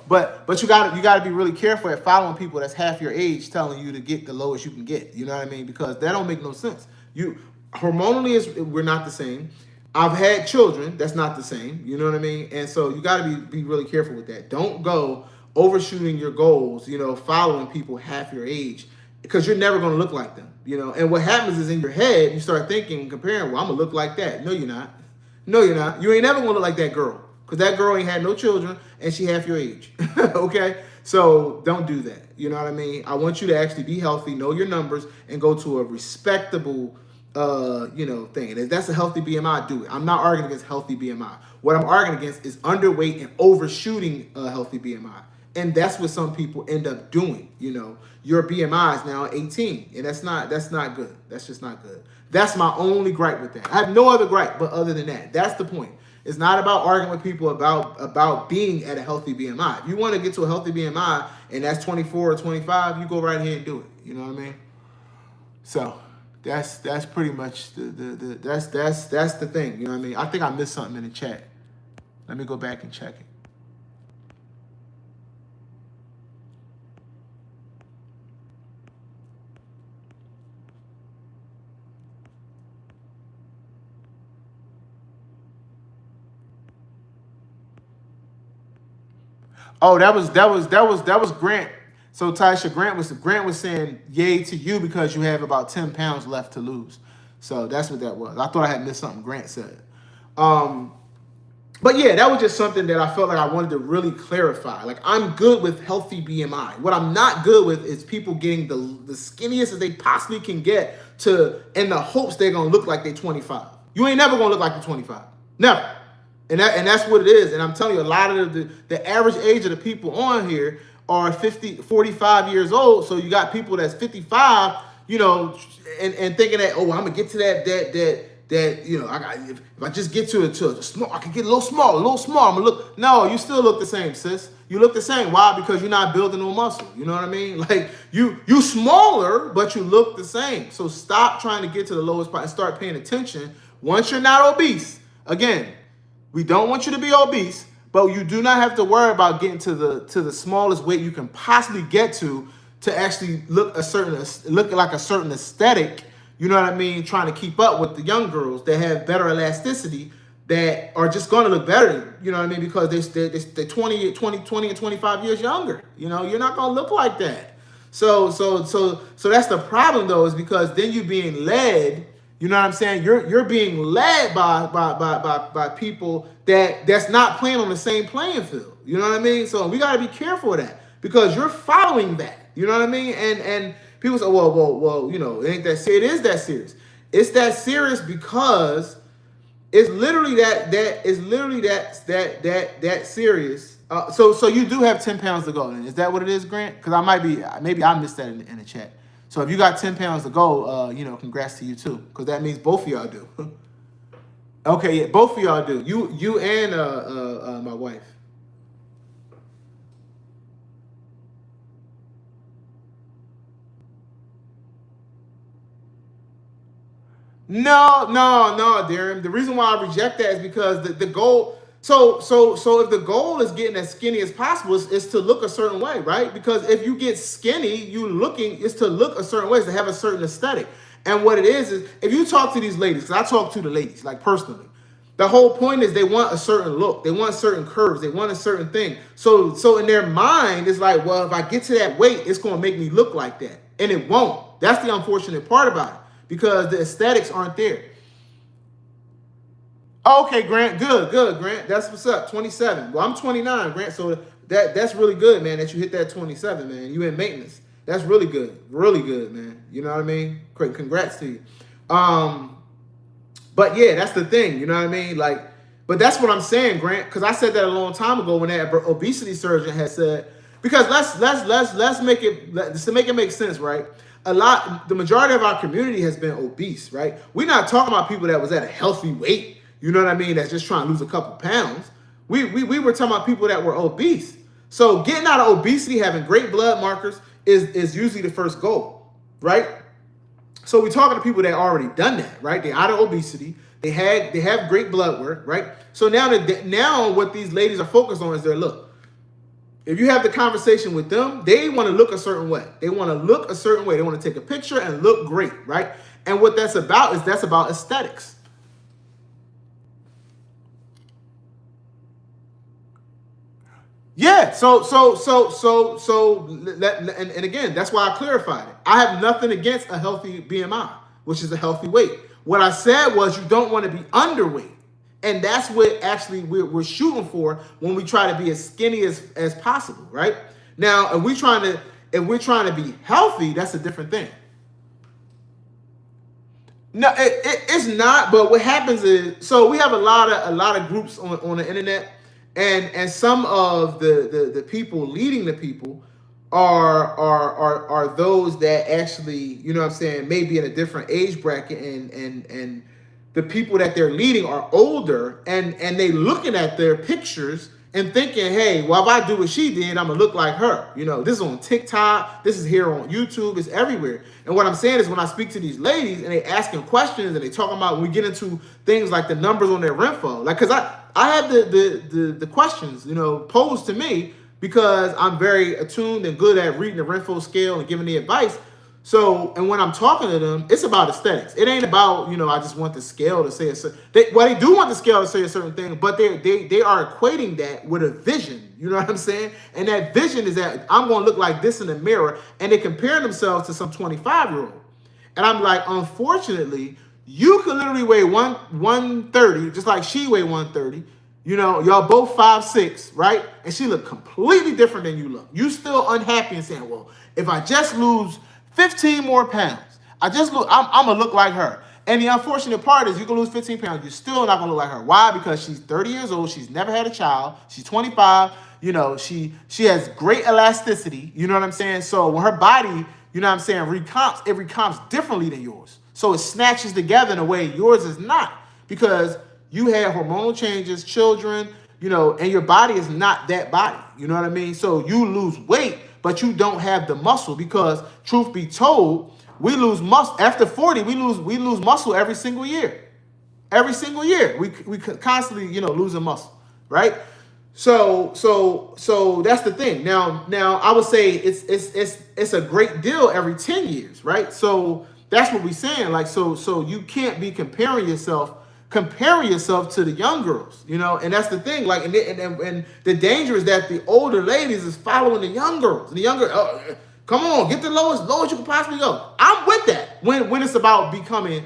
But you got to be really careful at following people that's half your age, telling you to get the lowest you can get. You know what I mean? Because that don't make no sense. Hormonally we're not the same. I've had children, that's not the same. You know what I mean? And so you got to be really careful with that. Don't go overshooting your goals, you know, following people half your age, because you're never going to look like them, you know. And what happens is, in your head, you start thinking and comparing, well, I'm going to look like that. No, you're not. No, you're not. You ain't never going to look like that girl, because that girl ain't had no children and she half your age. Okay? So don't do that. You know what I mean? I want you to actually be healthy, know your numbers, and go to a respectable, you know, thing. And if that's a healthy BMI, do it. I'm not arguing against healthy BMI. What I'm arguing against is underweight and overshooting a healthy BMI. And that's what some people end up doing. You know, your BMI is now 18, and that's not good. That's just not good. That's my only gripe with that. I have no other gripe, but other than that, that's the point. It's not about arguing with people about being at a healthy BMI. If you want to get to a healthy BMI and that's 24 or 25, you go right ahead and do it. You know what I mean? So that's pretty much that's the thing. You know what I mean? I think I missed something in the chat. Let me go back and check it. Oh, that was Grant. So Tasha, Grant was saying yay to you because you have about 10 pounds left to lose. So that's what that was. I thought I had missed something Grant said. But yeah, that was just something that I felt like I wanted to really clarify. Like, I'm good with healthy BMI. What I'm not good with is people getting the skinniest that they possibly can get to in the hopes they're gonna look like they're 25. You ain't never gonna look like you're 25. Never. And that's what it is. And I'm telling you, a lot of the average age of the people on here are 45 years old. So you got people that's 55, you know, and thinking that, oh, I'm gonna get to that, you know, if I just get to a small, I can get a little small. I'm gonna look. No, you still look the same, sis. You look the same. Why? Because you're not building no muscle. You know what I mean? Like you smaller, but you look the same. So stop trying to get to the lowest part and start paying attention. Once you're not obese, again, we don't want you to be obese, but you do not have to worry about getting to the smallest weight you can possibly get to actually look like a certain aesthetic. You know what I mean? Trying to keep up with the young girls that have better elasticity, that are just going to look better. You know what I mean? Because they're 20 and 25 years younger. You know, you're not going to look like that. So that's the problem though, is because then you're being led. You know what I'm saying? You're being led by people that's not playing on the same playing field. You know what I mean? So we got to be careful of that because you're following that. You know what I mean? And people say, well, you know, it ain't that serious. It is that serious. It's that serious because it's literally that serious. So you do have 10 pounds to go. Then. Is that what it is, Grant? Because maybe I missed that in the chat. So if you got 10 pounds to go, you know, congrats to you too, because that means both of y'all do. Okay, yeah, both of y'all do. You and my wife. No, Darren. The reason why I reject that is because the goal. So if the goal is getting as skinny as possible, is to look a certain way, right? Because if you get skinny, is to look a certain way, is to have a certain aesthetic. And what it is if you talk to these ladies, because I talk to the ladies, like personally, the whole point is they want a certain look, they want certain curves, they want a certain thing. So in their mind, it's like, well, if I get to that weight, it's going to make me look like that, and it won't. That's the unfortunate part about it, because the aesthetics aren't there. Okay, Grant, good, Grant. That's what's up. 27. Well, I'm 29, Grant. So that's really good, man. That you hit that 27, man. You in maintenance. That's really good, man. You know what I mean? Great, congrats to you. But yeah, that's the thing. You know what I mean? Like, but that's what I'm saying, Grant. Because I said that a long time ago when that obesity surgeon had said. Because let's make it make sense, right? The majority of our community has been obese, right? We're not talking about people that was at a healthy weight. You know what I mean? That's just trying to lose a couple pounds. We were talking about people that were obese. So getting out of obesity, having great blood markers is usually the first goal, right? So we're talking to people that already done that, right? They're out of obesity. They have great blood work, right? So now what these ladies are focused on is their look. If you have the conversation with them, they want to look a certain way. They want to look a certain way. They want to take a picture and look great, right? And what that's about aesthetics. Yeah, so again, that's why I clarified it. I have nothing against a healthy BMI, which is a healthy weight. What I said was you don't want to be underweight. And that's what actually we're shooting for when we try to be as skinny as possible, right? Now, if we're trying to be healthy, that's a different thing. No, it's not. But what happens is, so we have a lot of groups on the internet, And some of the people leading the people are those that actually, you know what I'm saying, maybe in a different age bracket, and the people that they're leading are older, and they looking at their pictures and thinking, hey, well, if I do what she did, I'm gonna look like her. You know, this is on TikTok, this is here on YouTube, it's everywhere. And what I'm saying is, when I speak to these ladies and they asking questions and they talking about, when we get into things like the numbers on their RenPho, like, because I have the questions, you know, posed to me, because I'm very attuned and good at reading the RenPho scale and giving the advice. So, and when I'm talking to them, it's about aesthetics. It ain't about, you know, I just want the scale to say a certain, they do want the scale to say a certain thing, but they are equating that with a vision. You know what I'm saying? And that vision is that I'm going to look like this in the mirror, and they compare themselves to some 25-year-old. And I'm like, unfortunately, you could literally weigh 130, just like she weighed 130. You know, y'all both 5'6", right? And she looked completely different than you look. You still unhappy and saying, well, if I just lose 15 more pounds, I'm gonna look like her. And the unfortunate part is, you can lose 15 pounds, you're still not gonna look like her. Why? Because she's 30 years old, she's never had a child, she's 25, you know, she has great elasticity, you know what I'm saying? So when her body, you know what I'm saying, recomps, it recomps differently than yours. So it snatches together in a way yours is not, because you had hormonal changes, children, you know, and your body is not that body. You know what I mean? So you lose weight, but you don't have the muscle, because truth be told, we lose muscle after 40. We lose muscle every single year. Every single year, we constantly, you know, losing muscle, right? So that's the thing. Now I would say it's a great deal every 10 years, right? So that's what we're saying. Like, so you can't be comparing yourself to the young girls, you know. And that's the thing. Like, and the danger is that the older ladies is following the young girls. And the younger, come on, get the lowest you can possibly go. I'm with that when it's about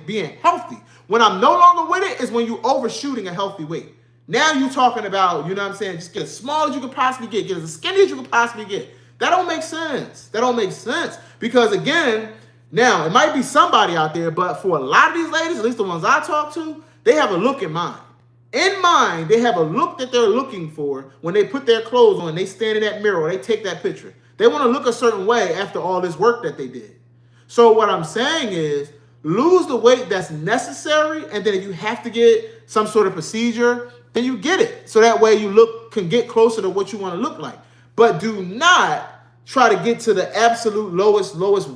being healthy. When I'm no longer with it is when you overshooting a healthy weight. Now you talking about, you know what I'm saying, just get as small as you can possibly get as skinny as you can possibly get. That don't make sense. That don't make sense. Because again, now it might be somebody out there, but for a lot of these ladies, at least the ones I talk to, they have a look in mind. In mind, they have a look that they're looking for when they put their clothes on, they stand in that mirror, or they take that picture. They want to look a certain way after all this work that they did. So what I'm saying is, lose the weight that's necessary, and then if you have to get some sort of procedure, then you get it. So that way you can get closer to what you want to look like. But do not try to get to the absolute lowest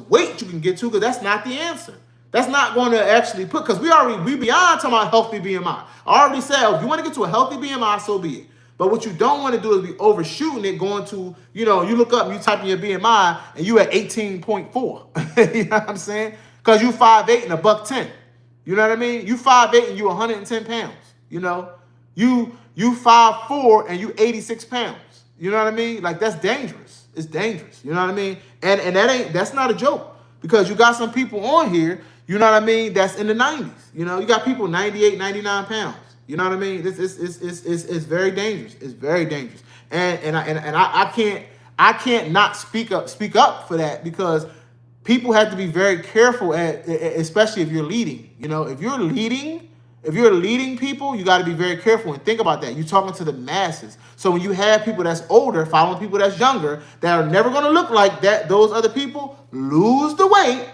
weight you can get to, because that's not the answer. That's not going to actually because we beyond talking about healthy BMI. I already said, if you want to get to a healthy BMI, so be it. But what you don't want to do is be overshooting it, going to, you know, you look up, you type in your BMI, and you at 18.4. You know what I'm saying? Because you 5'8" and $110. You know what I mean? You 5'8" and you 110 pounds. You know? You 5'4" and you 86 pounds. You know what I mean? Like, that's dangerous. It's dangerous. You know what I mean? And that's not a joke. Because you got some people on here, you know what I mean, that's in the 90s. You know, you got people 98, 99 pounds. You know what I mean? It's very dangerous. It's very dangerous. And I can't not speak up for that, because people have to be very careful especially if you're leading. You know, if you're leading people, you got to be very careful and think about that. You're talking to the masses. So when you have people that's older following people that's younger that are never going to look like that, those other people, lose the weight,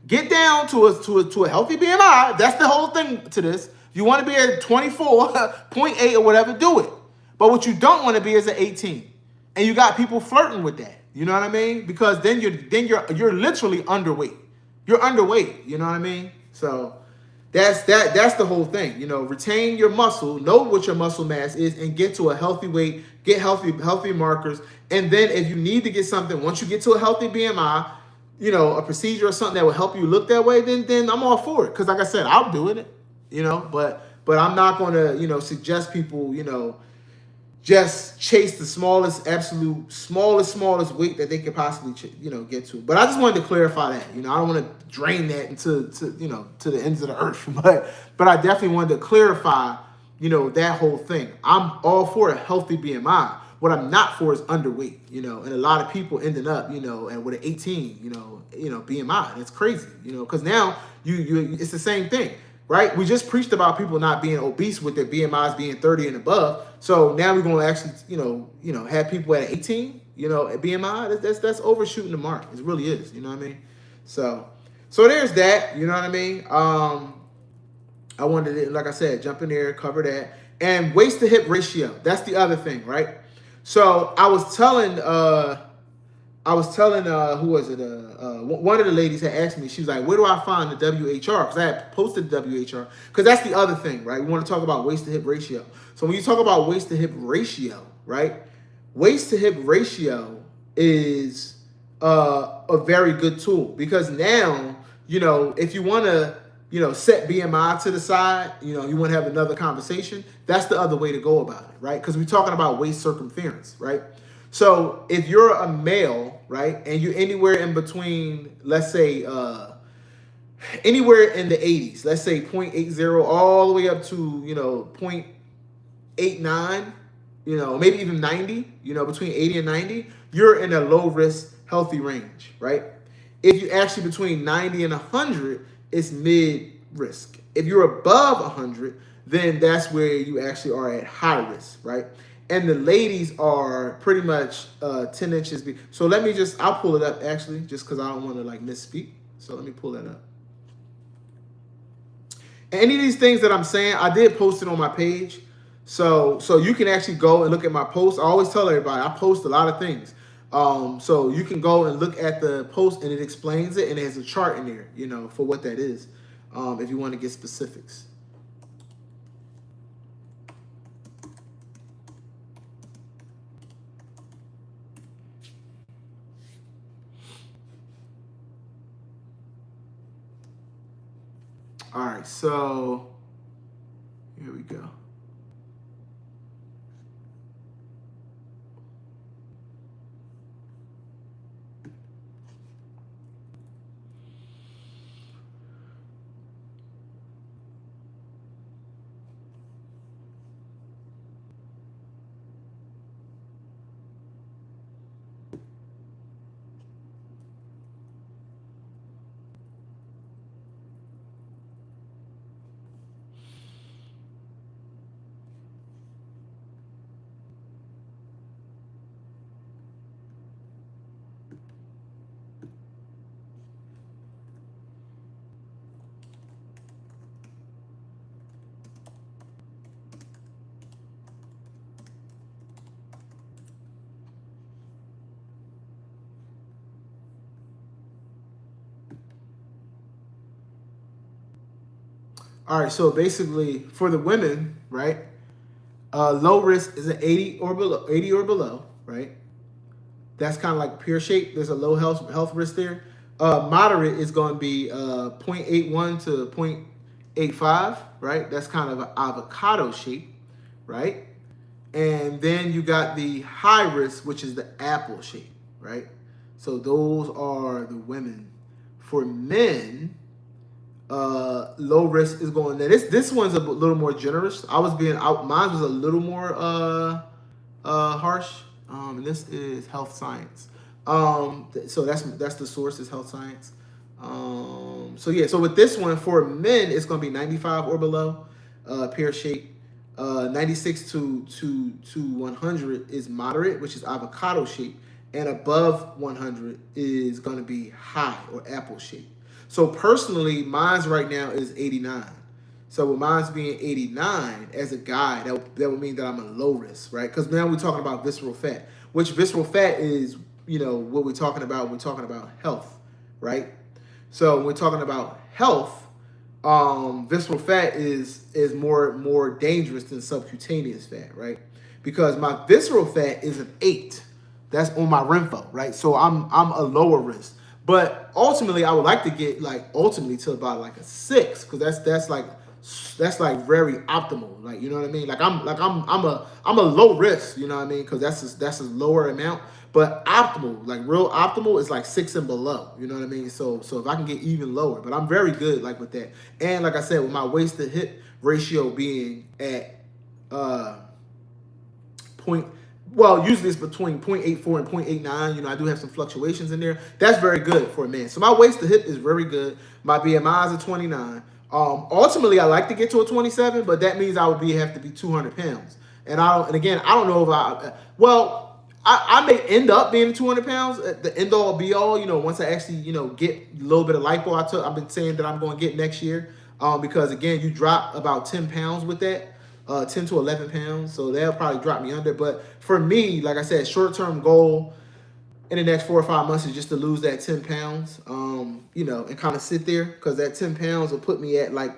get down to a healthy BMI. That's the whole thing to this. If you want to be at 24.8 or whatever, do it. But what you don't want to be is at 18. And you got people flirting with that. You know what I mean? Because then you're literally underweight. You're underweight. You know what I mean? So that's the whole thing. You know, retain your muscle, know what your muscle mass is, and get to a healthy weight, get healthy markers. And then if you need to get something, once you get to a healthy BMI, you know, a procedure or something that will help you look that way, then I'm all for it. Because like I said, I'll do it, you know, but I'm not going to, you know, suggest people, you know, just chase the smallest weight that they could possibly, you know, get to. But I just wanted to clarify that. You know, I don't want to drain that into to the ends of the earth. But I definitely wanted to clarify, you know, that whole thing. I'm all for a healthy BMI. What I'm not for is underweight, you know, and a lot of people ending up, you know, and with an 18, you know, BMI. That's crazy, you know, because now you it's the same thing. right? We just preached about people not being obese with their BMIs being 30 and above. So now we're going to actually, have people at 18, at BMI. That's overshooting the mark. It really is. You know what I mean? So there's that. You know what I mean? I wanted to, like I said, jump in there, cover that, and waist to hip ratio. That's the other thing, right? So I was telling who was it? One of the ladies had asked me. She was like, "Where do I find the WHR?" Because I had posted the WHR. Because that's the other thing, right? We want to talk about waist to hip ratio. So when you talk about waist to hip ratio, right? Waist to hip ratio is a very good tool because now, if you want to, set BMI to the side, you want to have another conversation. That's the other way to go about it, right? Because we're talking about waist circumference, right? So if you're a male, right, and you're anywhere in between, let's say, anywhere in the 80s, let's say 0.80 all the way up to, 0.89, maybe even 90, between 80 and 90, you're in a low risk, healthy range, right? If you actually between 90 and 100, it's mid risk. If you're above 100, then that's where you actually are at high risk, right? And the ladies are pretty much 10 inches. So I'll pull it up actually, just because I don't want to misspeak. So let me pull that up. And any of these things that I'm saying, I did post it on my page. So you can actually go and look at my post. I always tell everybody, I post a lot of things. So you can go and look at the post and it explains it and it has a chart in there, for what that is, if you want to get specifics. All right, so here we go. All right, so basically for the women, right? Low risk is an 80 or below, right? That's kind of like pear shape. There's a low health risk there. Moderate is going to be 0.81 to 0.85, right? That's kind of an avocado shape, right? And then you got the high risk, which is the apple shape, right? So those are the women. For men, low risk is going there. This one's a little more generous. Mine was a little more harsh. And this is health science. So that's the source is health science. So with this one for men, it's going to be 95 or below, pear shape. 96 to 100 is moderate, which is avocado shape, and above 100 is going to be high or apple shape. So personally, mine's right now is 89. So with mine's being 89 as a guy, that would mean that I'm a low risk, right? Because now we're talking about visceral fat, which visceral fat is, what we're talking about. We're talking about health, right? So when we're talking about health, visceral fat is more dangerous than subcutaneous fat, right? Because my visceral fat is an 8. That's on my RenPho, right? So I'm a lower risk. But ultimately, I would like to get to about a 6, because that's very optimal. You know what I mean? I'm a low risk. You know what I mean? Because that's a lower amount. But optimal, real optimal, is 6 and below. You know what I mean? So if I can get even lower, but I'm very good with that. And like I said, with my waist to hip ratio being at usually it's between 0.84 and 0.89. I do have some fluctuations in there. That's very good for a man. So my waist to hip is very good. My BMI is a 29. Ultimately, I like to get to a 27, but that means I would have to be 200 pounds. And again, I don't know if I may end up being 200 pounds at the end all be all, once I actually, get a little bit of lipo I've been saying that I'm going to get next year. Because again, you drop about 10 pounds with that, 10 to 11 pounds. So that'll probably drop me under. But for me, like I said, short-term goal in the next 4 or 5 months is just to lose that 10 pounds, and kind of sit there, because that 10 pounds will put me at, like,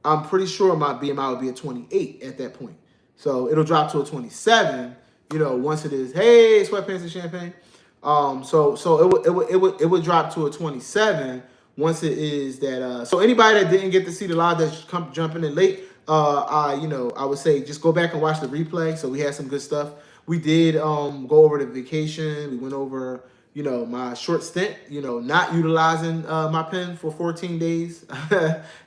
I'm pretty sure my BMI would be at 28 at that point. So it'll drop to a 27, once it is, hey, sweatpants and champagne. So it would drop to a 27 once it is that. So anybody that didn't get to see the live that's jumping in late, I would say just go back and watch the replay. So we had some good stuff. We did go over the vacation. We went over, my short stint, not utilizing my pen for 14 days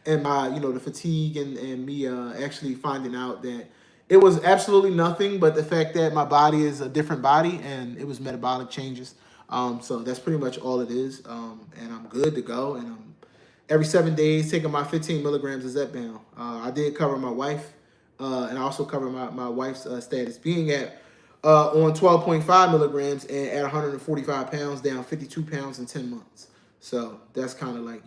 and my, the fatigue and me actually finding out that it was absolutely nothing but the fact that my body is a different body and it was metabolic changes. So that's pretty much all it is. And I'm good to go. And I'm every 7 days taking my 15 milligrams of zepbound. I did cover my wife and I also cover my wife's status being at on 12.5 milligrams and at 145 pounds, down 52 pounds in 10 months. So that's kind of like,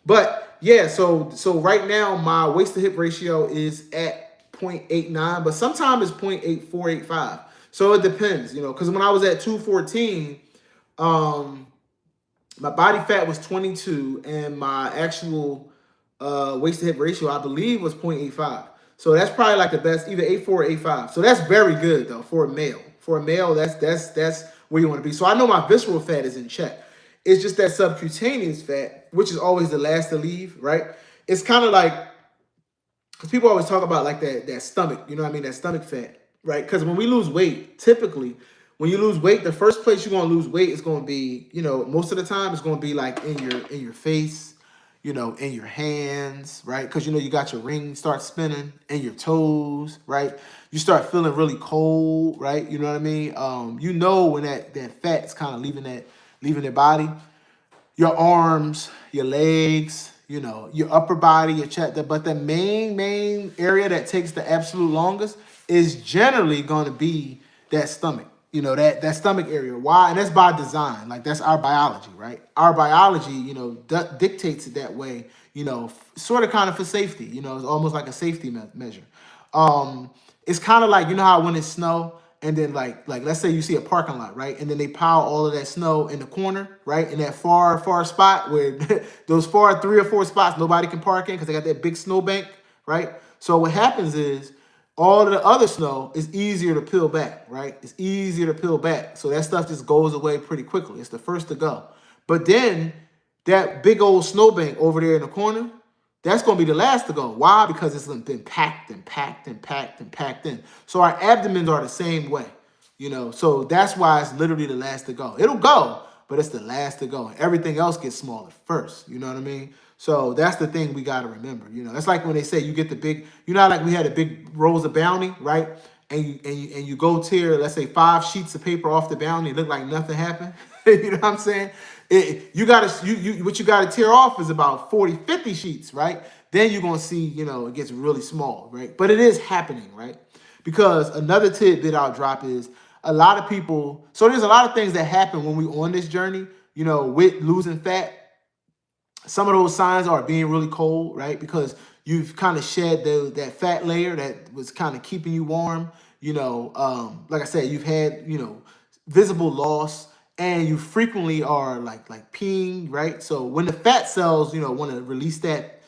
but yeah, so right now my waist to hip ratio is at 0.89, but sometimes it's 0.8485. So it depends, because when I was at 214, my body fat was 22 and my actual waist to hip ratio, I believe, was 0.85. So that's probably like the best, either 84 or 85. So that's very good though for a male. For a male, that's where you want to be. So I know my visceral fat is in check. It's just that subcutaneous fat, which is always the last to leave, right? It's kind of like, because people always talk about like that stomach, that stomach fat, right? Because when we lose weight, typically, when you lose weight, the first place you're going to lose weight is going to be, most of the time it's going to be like in your face, in your hands, right? Because, you got your ring start spinning, and your toes, right? You start feeling really cold, right? You know what I mean? When that fat is kind of leaving their body. Your arms, your legs, your upper body, your chest. But the main area that takes the absolute longest is generally going to be that stomach. That stomach area. Why? And that's by design. Like, that's our biology, right? Our biology, dictates it that way, sort of kind of for safety. It's almost like a safety measure. It's kind of like, how when it's snow and then like let's say you see a parking lot, right? And then they pile all of that snow in the corner, right? In that far spot where those 3 or 4 spots nobody can park in because they got that big snow bank, right? So what happens is, all of the other snow is easier to peel back, right? It's easier to peel back. So that stuff just goes away pretty quickly. It's the first to go. But then that big old snowbank over there in the corner, that's going to be the last to go. Why? Because it's been packed and packed and packed and packed in. So our abdomens are the same way, So that's why it's literally the last to go. It'll go, but it's the last to go. Everything else gets smaller first. You know what I mean? So that's the thing we got to remember. That's like when they say you get the big, like we had a big rolls of Bounty, right? And you go tear, let's say 5 sheets of paper off the Bounty, it look like nothing happened. You know what I'm saying? What you gotta tear off is about 40, 50 sheets, right? Then you're gonna see, it gets really small, right? But it is happening, right? Because another tidbit I'll drop is a lot of people. So there's a lot of things that happen when we on this journey, with losing fat. Some of those signs are being really cold, right? Because you've kind of shed that fat layer that was kind of keeping you warm. Like I said, you've had, visible loss, and you frequently are like peeing, right? So when the fat cells, want to release that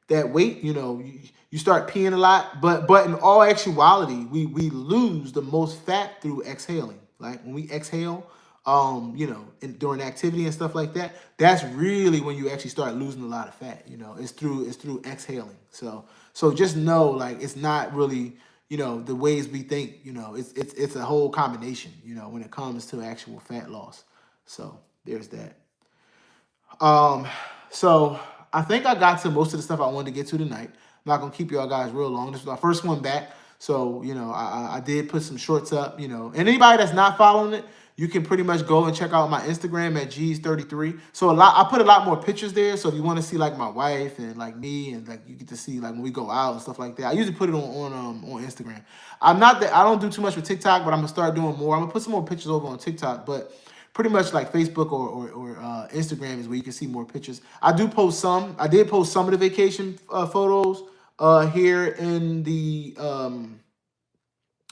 weight, you start peeing a lot. But in all actuality, we lose the most fat through exhaling. Like when we exhale, during activity and stuff like that, that's really when you actually start losing a lot of fat. It's through exhaling. So just know, like, it's not really, the ways we think, it's a whole combination, when it comes to actual fat loss. So there's that. So I think I got to most of the stuff I wanted to get to tonight. I'm not gonna keep y'all guys real long. This was my first one back. So, I did put some shorts up, and anybody that's not following it, you can pretty much go and check out my Instagram at G's33. So I put a lot more pictures there. So if you want to see like my wife and like me, and like you get to see like when we go out and stuff like that, I usually put it on Instagram. I don't do too much with TikTok, but I'm gonna start doing more. I'm gonna put some more pictures over on TikTok, but pretty much like Facebook or Instagram is where you can see more pictures. I do post some. I did post some of the vacation photos here in the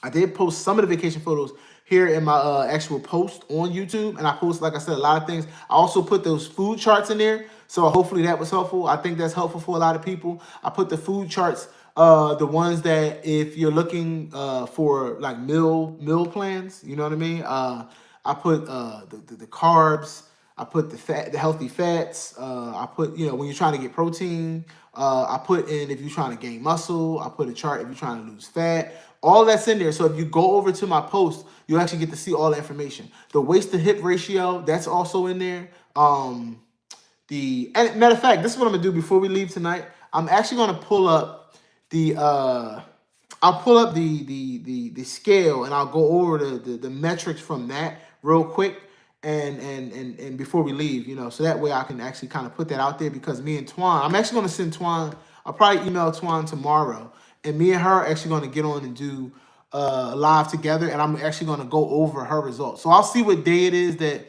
I did post some of the vacation photos here in my actual post on YouTube, and I post, like I said, a lot of things. I also put those food charts in there, so hopefully that was helpful. I think that's helpful for a lot of people. I put the food charts, the ones that if you're looking for like meal plans, you know what I mean. I put the carbs. I put the healthy fats. I put, you know, when you're trying to get protein. I put in if you're trying to gain muscle. I put a chart if you're trying to lose fat. All that's in there. So if you go over to my post, you actually get to see all the information. The waist to hip ratio, that's also in there. And matter of fact, this is what I'm gonna do before we leave tonight. I'm actually gonna pull up the I'll pull up the scale, and I'll go over the metrics from that real quick, and before we leave, you know, so that way I can actually kind of put that out there, because me and Twan, I'm actually going to send Twan, I'll probably email Twan tomorrow, and me and her are actually going to get on and do live together, and I'm actually going to go over her results. So I'll see what day it is that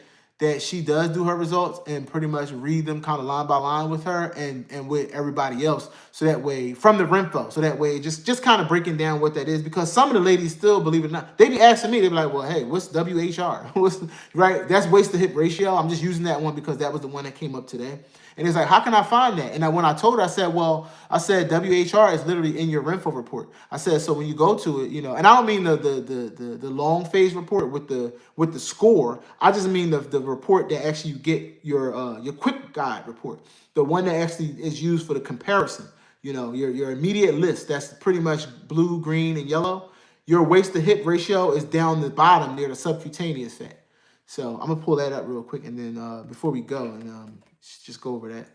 she does do her results, and pretty much read them kind of line by line with her and with everybody else. So that way, from the RenPho, so that way just kind of breaking down what that is, because some of the ladies still, believe it or not, they be asking me, they be like, well, hey, what's WHR? What's, right? That's waist to hip ratio. I'm just using that one because that was the one that came up today. And it's like, how can I find that? And when I told her, I said, WHR is literally in your RenPho report. I said, so when you go to it, you know, and I don't mean the long phase report with the score. I just mean the report that actually you get your quick guide report, the one that actually is used for the comparison. You know, your immediate list. That's pretty much blue, green, and yellow. Your waist to hip ratio is down the bottom near the subcutaneous fat. So I'm gonna pull that up real quick, and then before we go, and just go over that.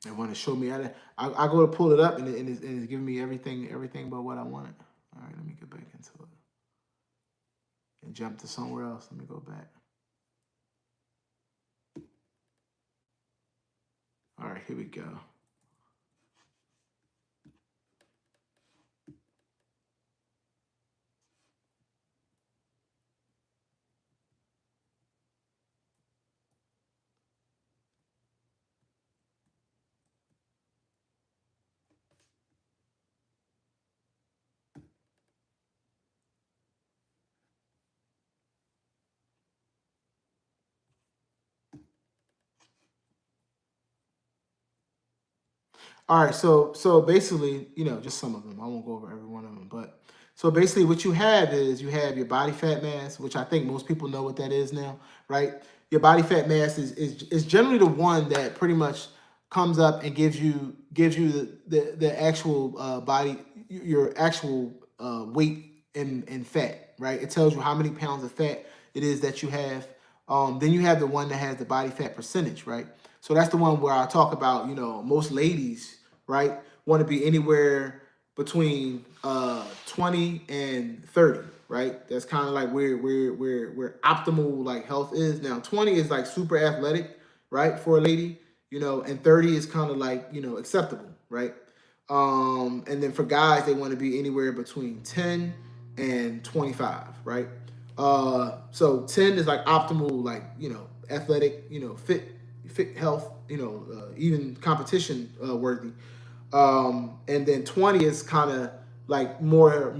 They want to show me how to. I go to pull it up, and it's giving me everything but what I wanted. All right, let me get back into it and jump to somewhere else. Let me go back. All right, here we go. All right, so basically, you know, just some of them. I won't go over every one of them, but so basically, what you have is you have your body fat mass, which I think most people know what that is now, right? Your body fat mass is generally the one that pretty much comes up and gives you the actual body, your actual weight in fat, right? It tells you how many pounds of fat it is that you have. Then you have the one that has the body fat percentage, right? So that's the one where I talk about, you know, most ladies, right, want to be anywhere between 20 and 30, right? That's kind of like where optimal like health is. Now 20 is like super athletic, right, for a lady, you know, and 30 is kind of like, you know, acceptable, right? And then for guys, they want to be anywhere between 10 and 25, right? So 10 is like optimal, like, you know, athletic, you know, fit health, you know, even competition worthy. And then 20 is kind of like more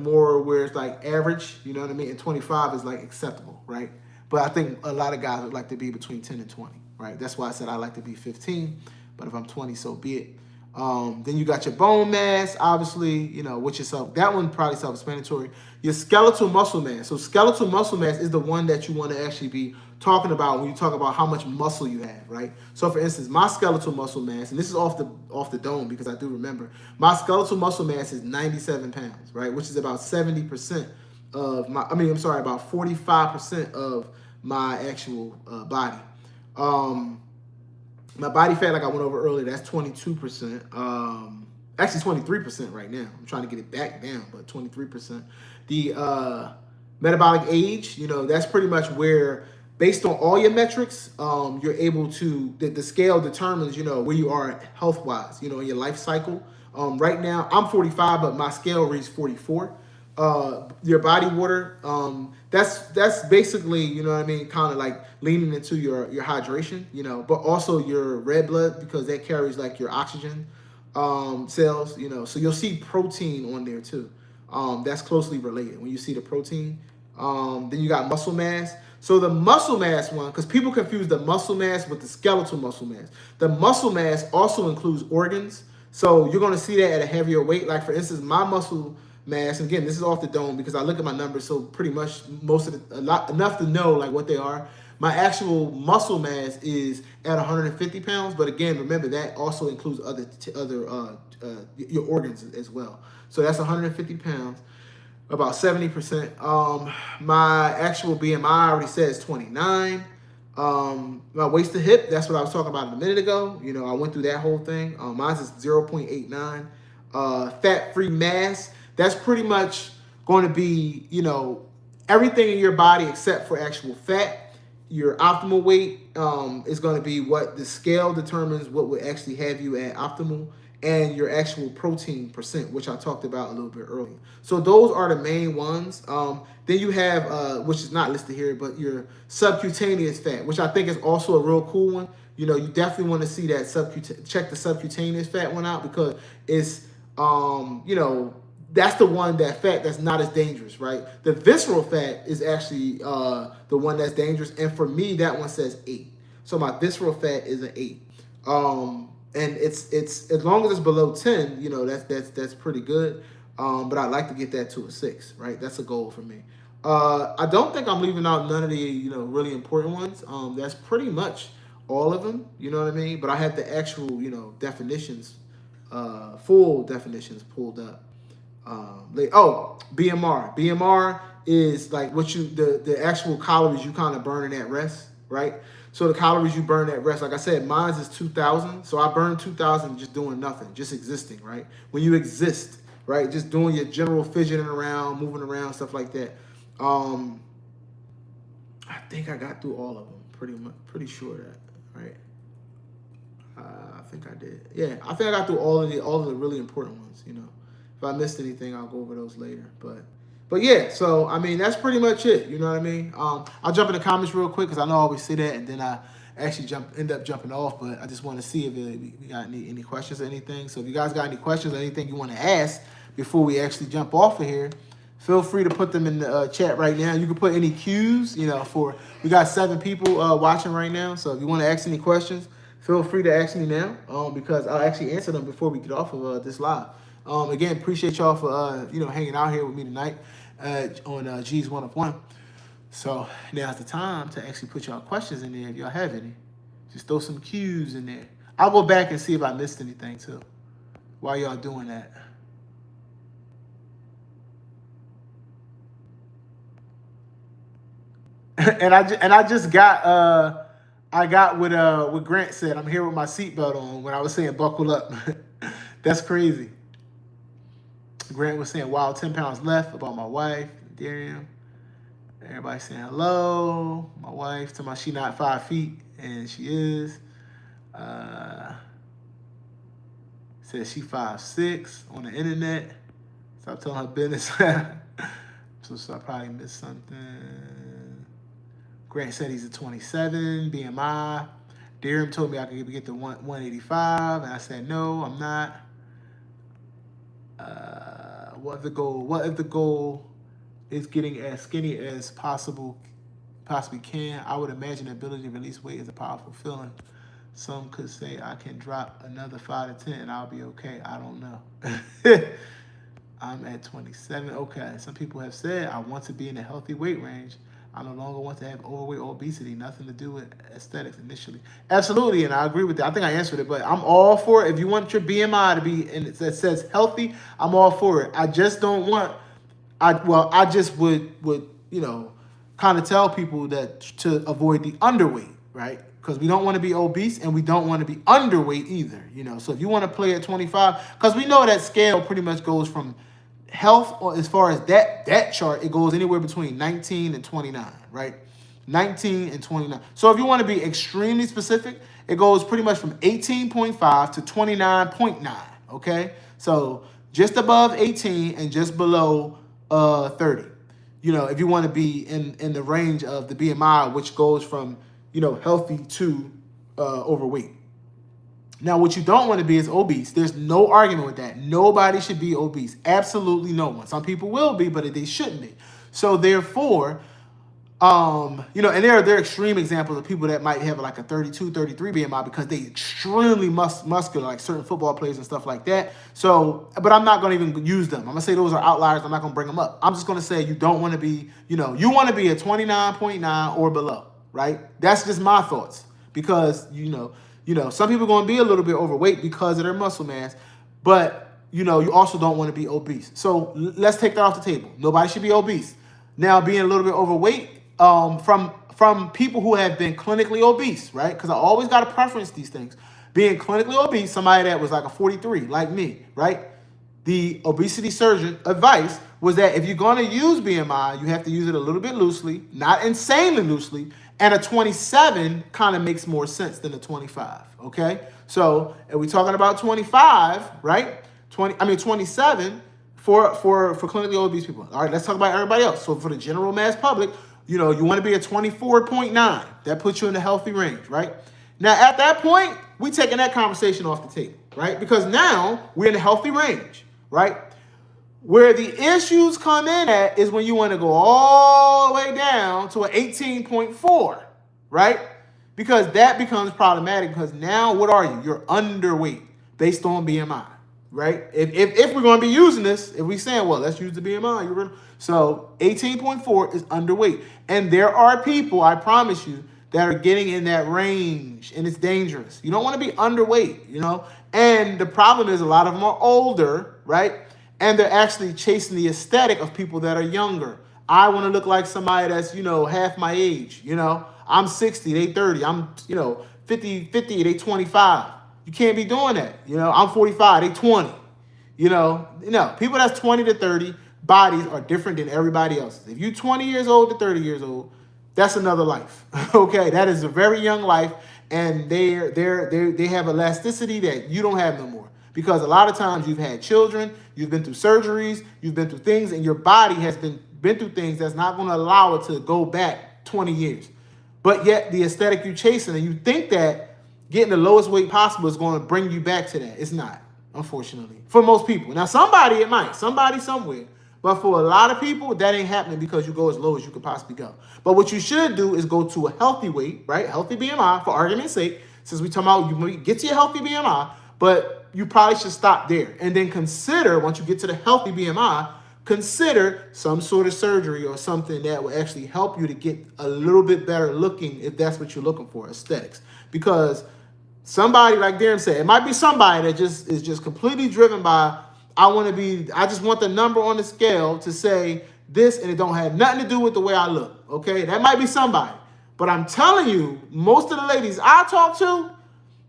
where it's like average, you know what I mean? And 25 is like acceptable, right? But I think a lot of guys would like to be between 10 and 20, right? That's why I said I like to be 15, but if I'm 20, so be it. Then you got your bone mass, obviously, you know, which is that one probably self-explanatory. Your skeletal muscle mass. So skeletal muscle mass is the one that you want to actually be talking about when you talk about how much muscle you have, right? So for instance, my skeletal muscle mass, and this is off the dome because I do remember, my skeletal muscle mass is 97 pounds, right? Which is about 70% of my, about 45% of my actual body. My body fat, like I went over earlier, that's 22%. Actually 23% right now. I'm trying to get it back down, but 23%. The metabolic age, that's pretty much where, based on all your metrics, you're able to, the scale determines, where you are health-wise, in your life cycle. Right now, I'm 45, but my scale reads 44. Your body water, that's basically, kind of like leaning into your hydration, but also your red blood, because that carries like your oxygen cells, so you'll see protein on there too. That's closely related. When you see the protein, then you got muscle mass. So the muscle mass one, because people confuse the muscle mass with the skeletal muscle mass. The muscle mass also includes organs. So you're going to see that at a heavier weight. Like for instance, my muscle mass, and again, this is off the dome because I look at my numbers, so pretty much enough to know like what they are. My actual muscle mass is at 150 pounds, but again, remember that also includes other your organs as well. So that's 150 pounds, about 70%. My actual BMI, I already said, is 29. My waist to hip, that's what I was talking about a minute ago. I went through that whole thing. Mine is 0.89. Fat-free mass, that's pretty much going to be, everything in your body except for actual fat. Your optimal weight is going to be what the scale determines, what would actually have you at optimal, and your actual protein percent, which I talked about a little bit earlier. So those are the main ones. Then you have, which is not listed here, but your subcutaneous fat, which I think is also a real cool one. You definitely want to see that check the subcutaneous fat one out, because it's, that's the one, that fat that's not as dangerous, right? The visceral fat is actually the one that's dangerous, and for me, that one says 8. So my visceral fat is an 8. And it's as long as it's below 10, that's pretty good. But I'd like to get that to a 6, right? That's a goal for me. I don't think I'm leaving out none of the really important ones. That's pretty much all of them. You know what I mean? But I have the actual definitions, full definitions pulled up. BMR. BMR is like what the actual calories you kind of burning at rest, right? So the calories you burn at rest, like I said, mine is 2,000. So I burn 2,000 just doing nothing, just existing, right? When you exist, right, just doing your general fidgeting around, moving around, stuff like that. I think I got through all of them, pretty sure that, right? I think I did. Yeah, I think I got through all of the really important ones. If I missed anything, I'll go over those later. But yeah, so I mean, that's pretty much it. You know what I mean? I'll jump in the comments real quick because I know I always say that, and then I actually end up jumping off. But I just want to see if we got any questions or anything. So if you guys got any questions or anything you want to ask before we actually jump off of here, feel free to put them in the chat right now. You can put any cues. We got 7 people watching right now. So if you want to ask any questions, feel free to ask me now, because I'll actually answer them before we get off of this live. Again, appreciate y'all for hanging out here with me tonight on G's 1 of 1. So now's the time to actually put y'all questions in there if y'all have any. Just throw some cues in there. I'll go back and see if I missed anything too while y'all doing that. and I just got I got what Grant said. I'm here with my seatbelt on when I was saying buckle up. That's crazy. Grant was saying, wow, 10 pounds left about my wife, Darian. Everybody saying hello. My wife, to my she not 5 feet, and she is. Says she 5'6" on the internet. Stop telling her business. so I probably missed something. Grant said he's a 27, BMI. Darian told me I could get to 185, and I said, no, I'm not. What if the goal is getting as skinny as possibly can? I would imagine the ability to release weight is a powerful feeling. Some could say I can drop another 5 to 10 and I'll be okay. I don't know. I'm at 27. Okay. Some people have said I want to be in a healthy weight range. I no longer want to have overweight or obesity. Nothing to do with aesthetics initially. Absolutely, and I agree with that. I think I answered it, but I'm all for it. If you want your BMI to be, and it says healthy, I'm all for it. I just don't want, I just would kind of tell people that to avoid the underweight, right? Because we don't want to be obese and we don't want to be underweight either, So if you want to play at 25, because we know that scale pretty much goes from health, or as far as that chart, it goes anywhere between 19 and 29, right? 19 and 29. So if you want to be extremely specific, it goes pretty much from 18.5 to 29.9, okay? So just above 18 and just below 30. If you want to be in the range of the BMI, which goes from, healthy to overweight. Now, what you don't want to be is obese. There's no argument with that. Nobody should be obese. Absolutely no one. Some people will be, but they shouldn't be. So therefore, and there are extreme examples of people that might have like a 32, 33 BMI because they extremely muscular, like certain football players and stuff like that. So, but I'm not going to even use them. I'm going to say those are outliers. I'm not going to bring them up. I'm just going to say you don't want to be, you want to be a 29.9 or below, right? That's just my thoughts because, some people are going to be a little bit overweight because of their muscle mass, but, you also don't want to be obese. So let's take that off the table. Nobody should be obese. Now, being a little bit overweight, from people who have been clinically obese, right? Because I always got to preference these things. Being clinically obese, somebody that was like a 43, like me, right? The obesity surgeon advice was that if you're going to use BMI, you have to use it a little bit loosely, not insanely loosely, and a 27 kind of makes more sense than a 25, okay? So, if we're talking about 25, right? 27 for clinically obese people. All right, let's talk about everybody else. So, for the general mass public, you want to be a 24.9. That puts you in the healthy range, right? Now, at that point, we're taking that conversation off the table, right? Because now we're in a healthy range, right? Where the issues come in at is when you want to go all the way down to an 18.4, right? Because that becomes problematic because now what are you? You're underweight based on BMI, right? If we're going to be using this, if we're saying, well, let's use the BMI, so 18.4 is underweight. And there are people, I promise you, that are getting in that range, and it's dangerous. You don't want to be underweight, And the problem is a lot of them are older, right? And they're actually chasing the aesthetic of people that are younger. I want to look like somebody that's, half my age, I'm 60, they 30. I'm, 50, they 25. You can't be doing that. I'm 45, they 20. People that's 20 to 30, bodies are different than everybody else's. If you're 20 years old to 30 years old, that's another life. Okay, that is a very young life, and they have elasticity that you don't have no more. Because a lot of times you've had children, you've been through surgeries, you've been through things, and your body has been through things that's not going to allow it to go back 20 years. But yet the aesthetic you're chasing, and you think that getting the lowest weight possible is going to bring you back to that. It's not, unfortunately, for most people. Now, somebody it might, somebody somewhere. But for a lot of people, that ain't happening because you go as low as you could possibly go. But what you should do is go to a healthy weight, right? Healthy BMI, for argument's sake, since we talking about you get to your healthy BMI, but you probably should stop there. And then consider, once you get to the healthy BMI, consider some sort of surgery or something that will actually help you to get a little bit better looking if that's what you're looking for, aesthetics. Because somebody, like Darren said, it might be somebody that is just completely driven by, I just want the number on the scale to say this, and it don't have nothing to do with the way I look, okay? That might be somebody. But I'm telling you, most of the ladies I talk to,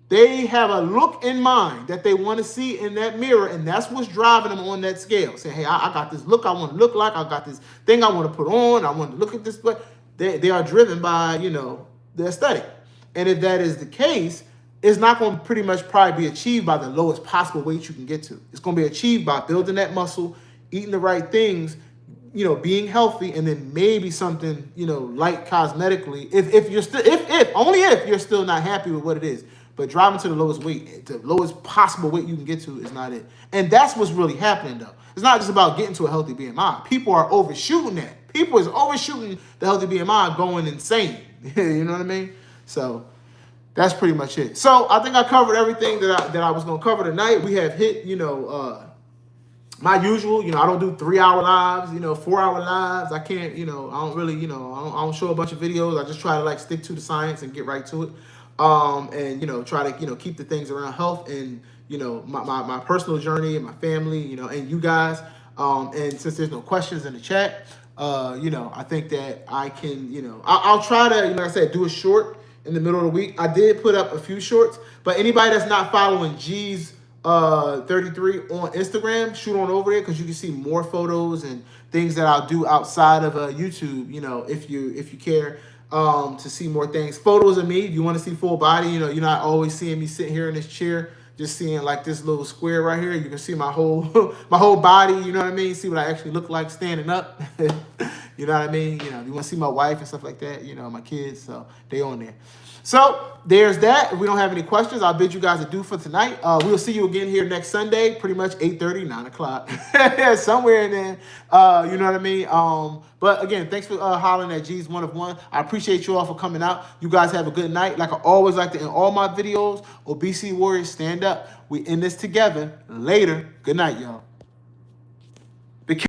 they have a look in mind that they want to see in that mirror, and that's what's driving them on that scale. Say, hey, I got this look I want to look like. I got this thing I want to put on. I want to look at this. But they are driven by, the aesthetic. And if that is the case, it's not going to pretty much probably be achieved by the lowest possible weight you can get to. It's going to be achieved by building that muscle, eating the right things, being healthy, and then maybe something, light cosmetically. If you're still not happy with what it is. But driving to the lowest weight, the lowest possible weight you can get to is not it. And that's what's really happening, though. It's not just about getting to a healthy BMI. People are overshooting that. People is overshooting the healthy BMI, going insane. You know what I mean? So that's pretty much it. So I think I covered everything that I was going to cover tonight. We have hit, my usual, I don't do 3 hour lives, 4 hour lives. I can't, I don't really, I don't show a bunch of videos. I just try to like stick to the science and get right to it. And try to, keep the things around health and, my personal journey and my family, and you guys. And since there's no questions in the chat, I think that I can, I'll try to, like I said, do a short in the middle of the week. I did put up a few shorts, but anybody that's not following G's 33 on Instagram, shoot on over there because you can see more photos and things that I'll do outside of YouTube. If you care to see more things, photos of me. If you want to see full body, you're not always seeing me sitting here in this chair, just seeing like this little square right here. You can see my whole my whole body. You know what I mean? See what I actually look like standing up. You know what I mean? You want to see my wife and stuff like that. My kids, so they on there. So there's that. If we don't have any questions, I'll bid you guys adieu for tonight. We'll see you again here next Sunday, pretty much 8:30, 9 o'clock, somewhere in there. You know what I mean? But again, thanks for hollering at G's One of One. I appreciate you all for coming out. You guys have a good night. Like I always like to end all my videos, Obesity Warriors, stand up. We end this together. Later. Good night, y'all.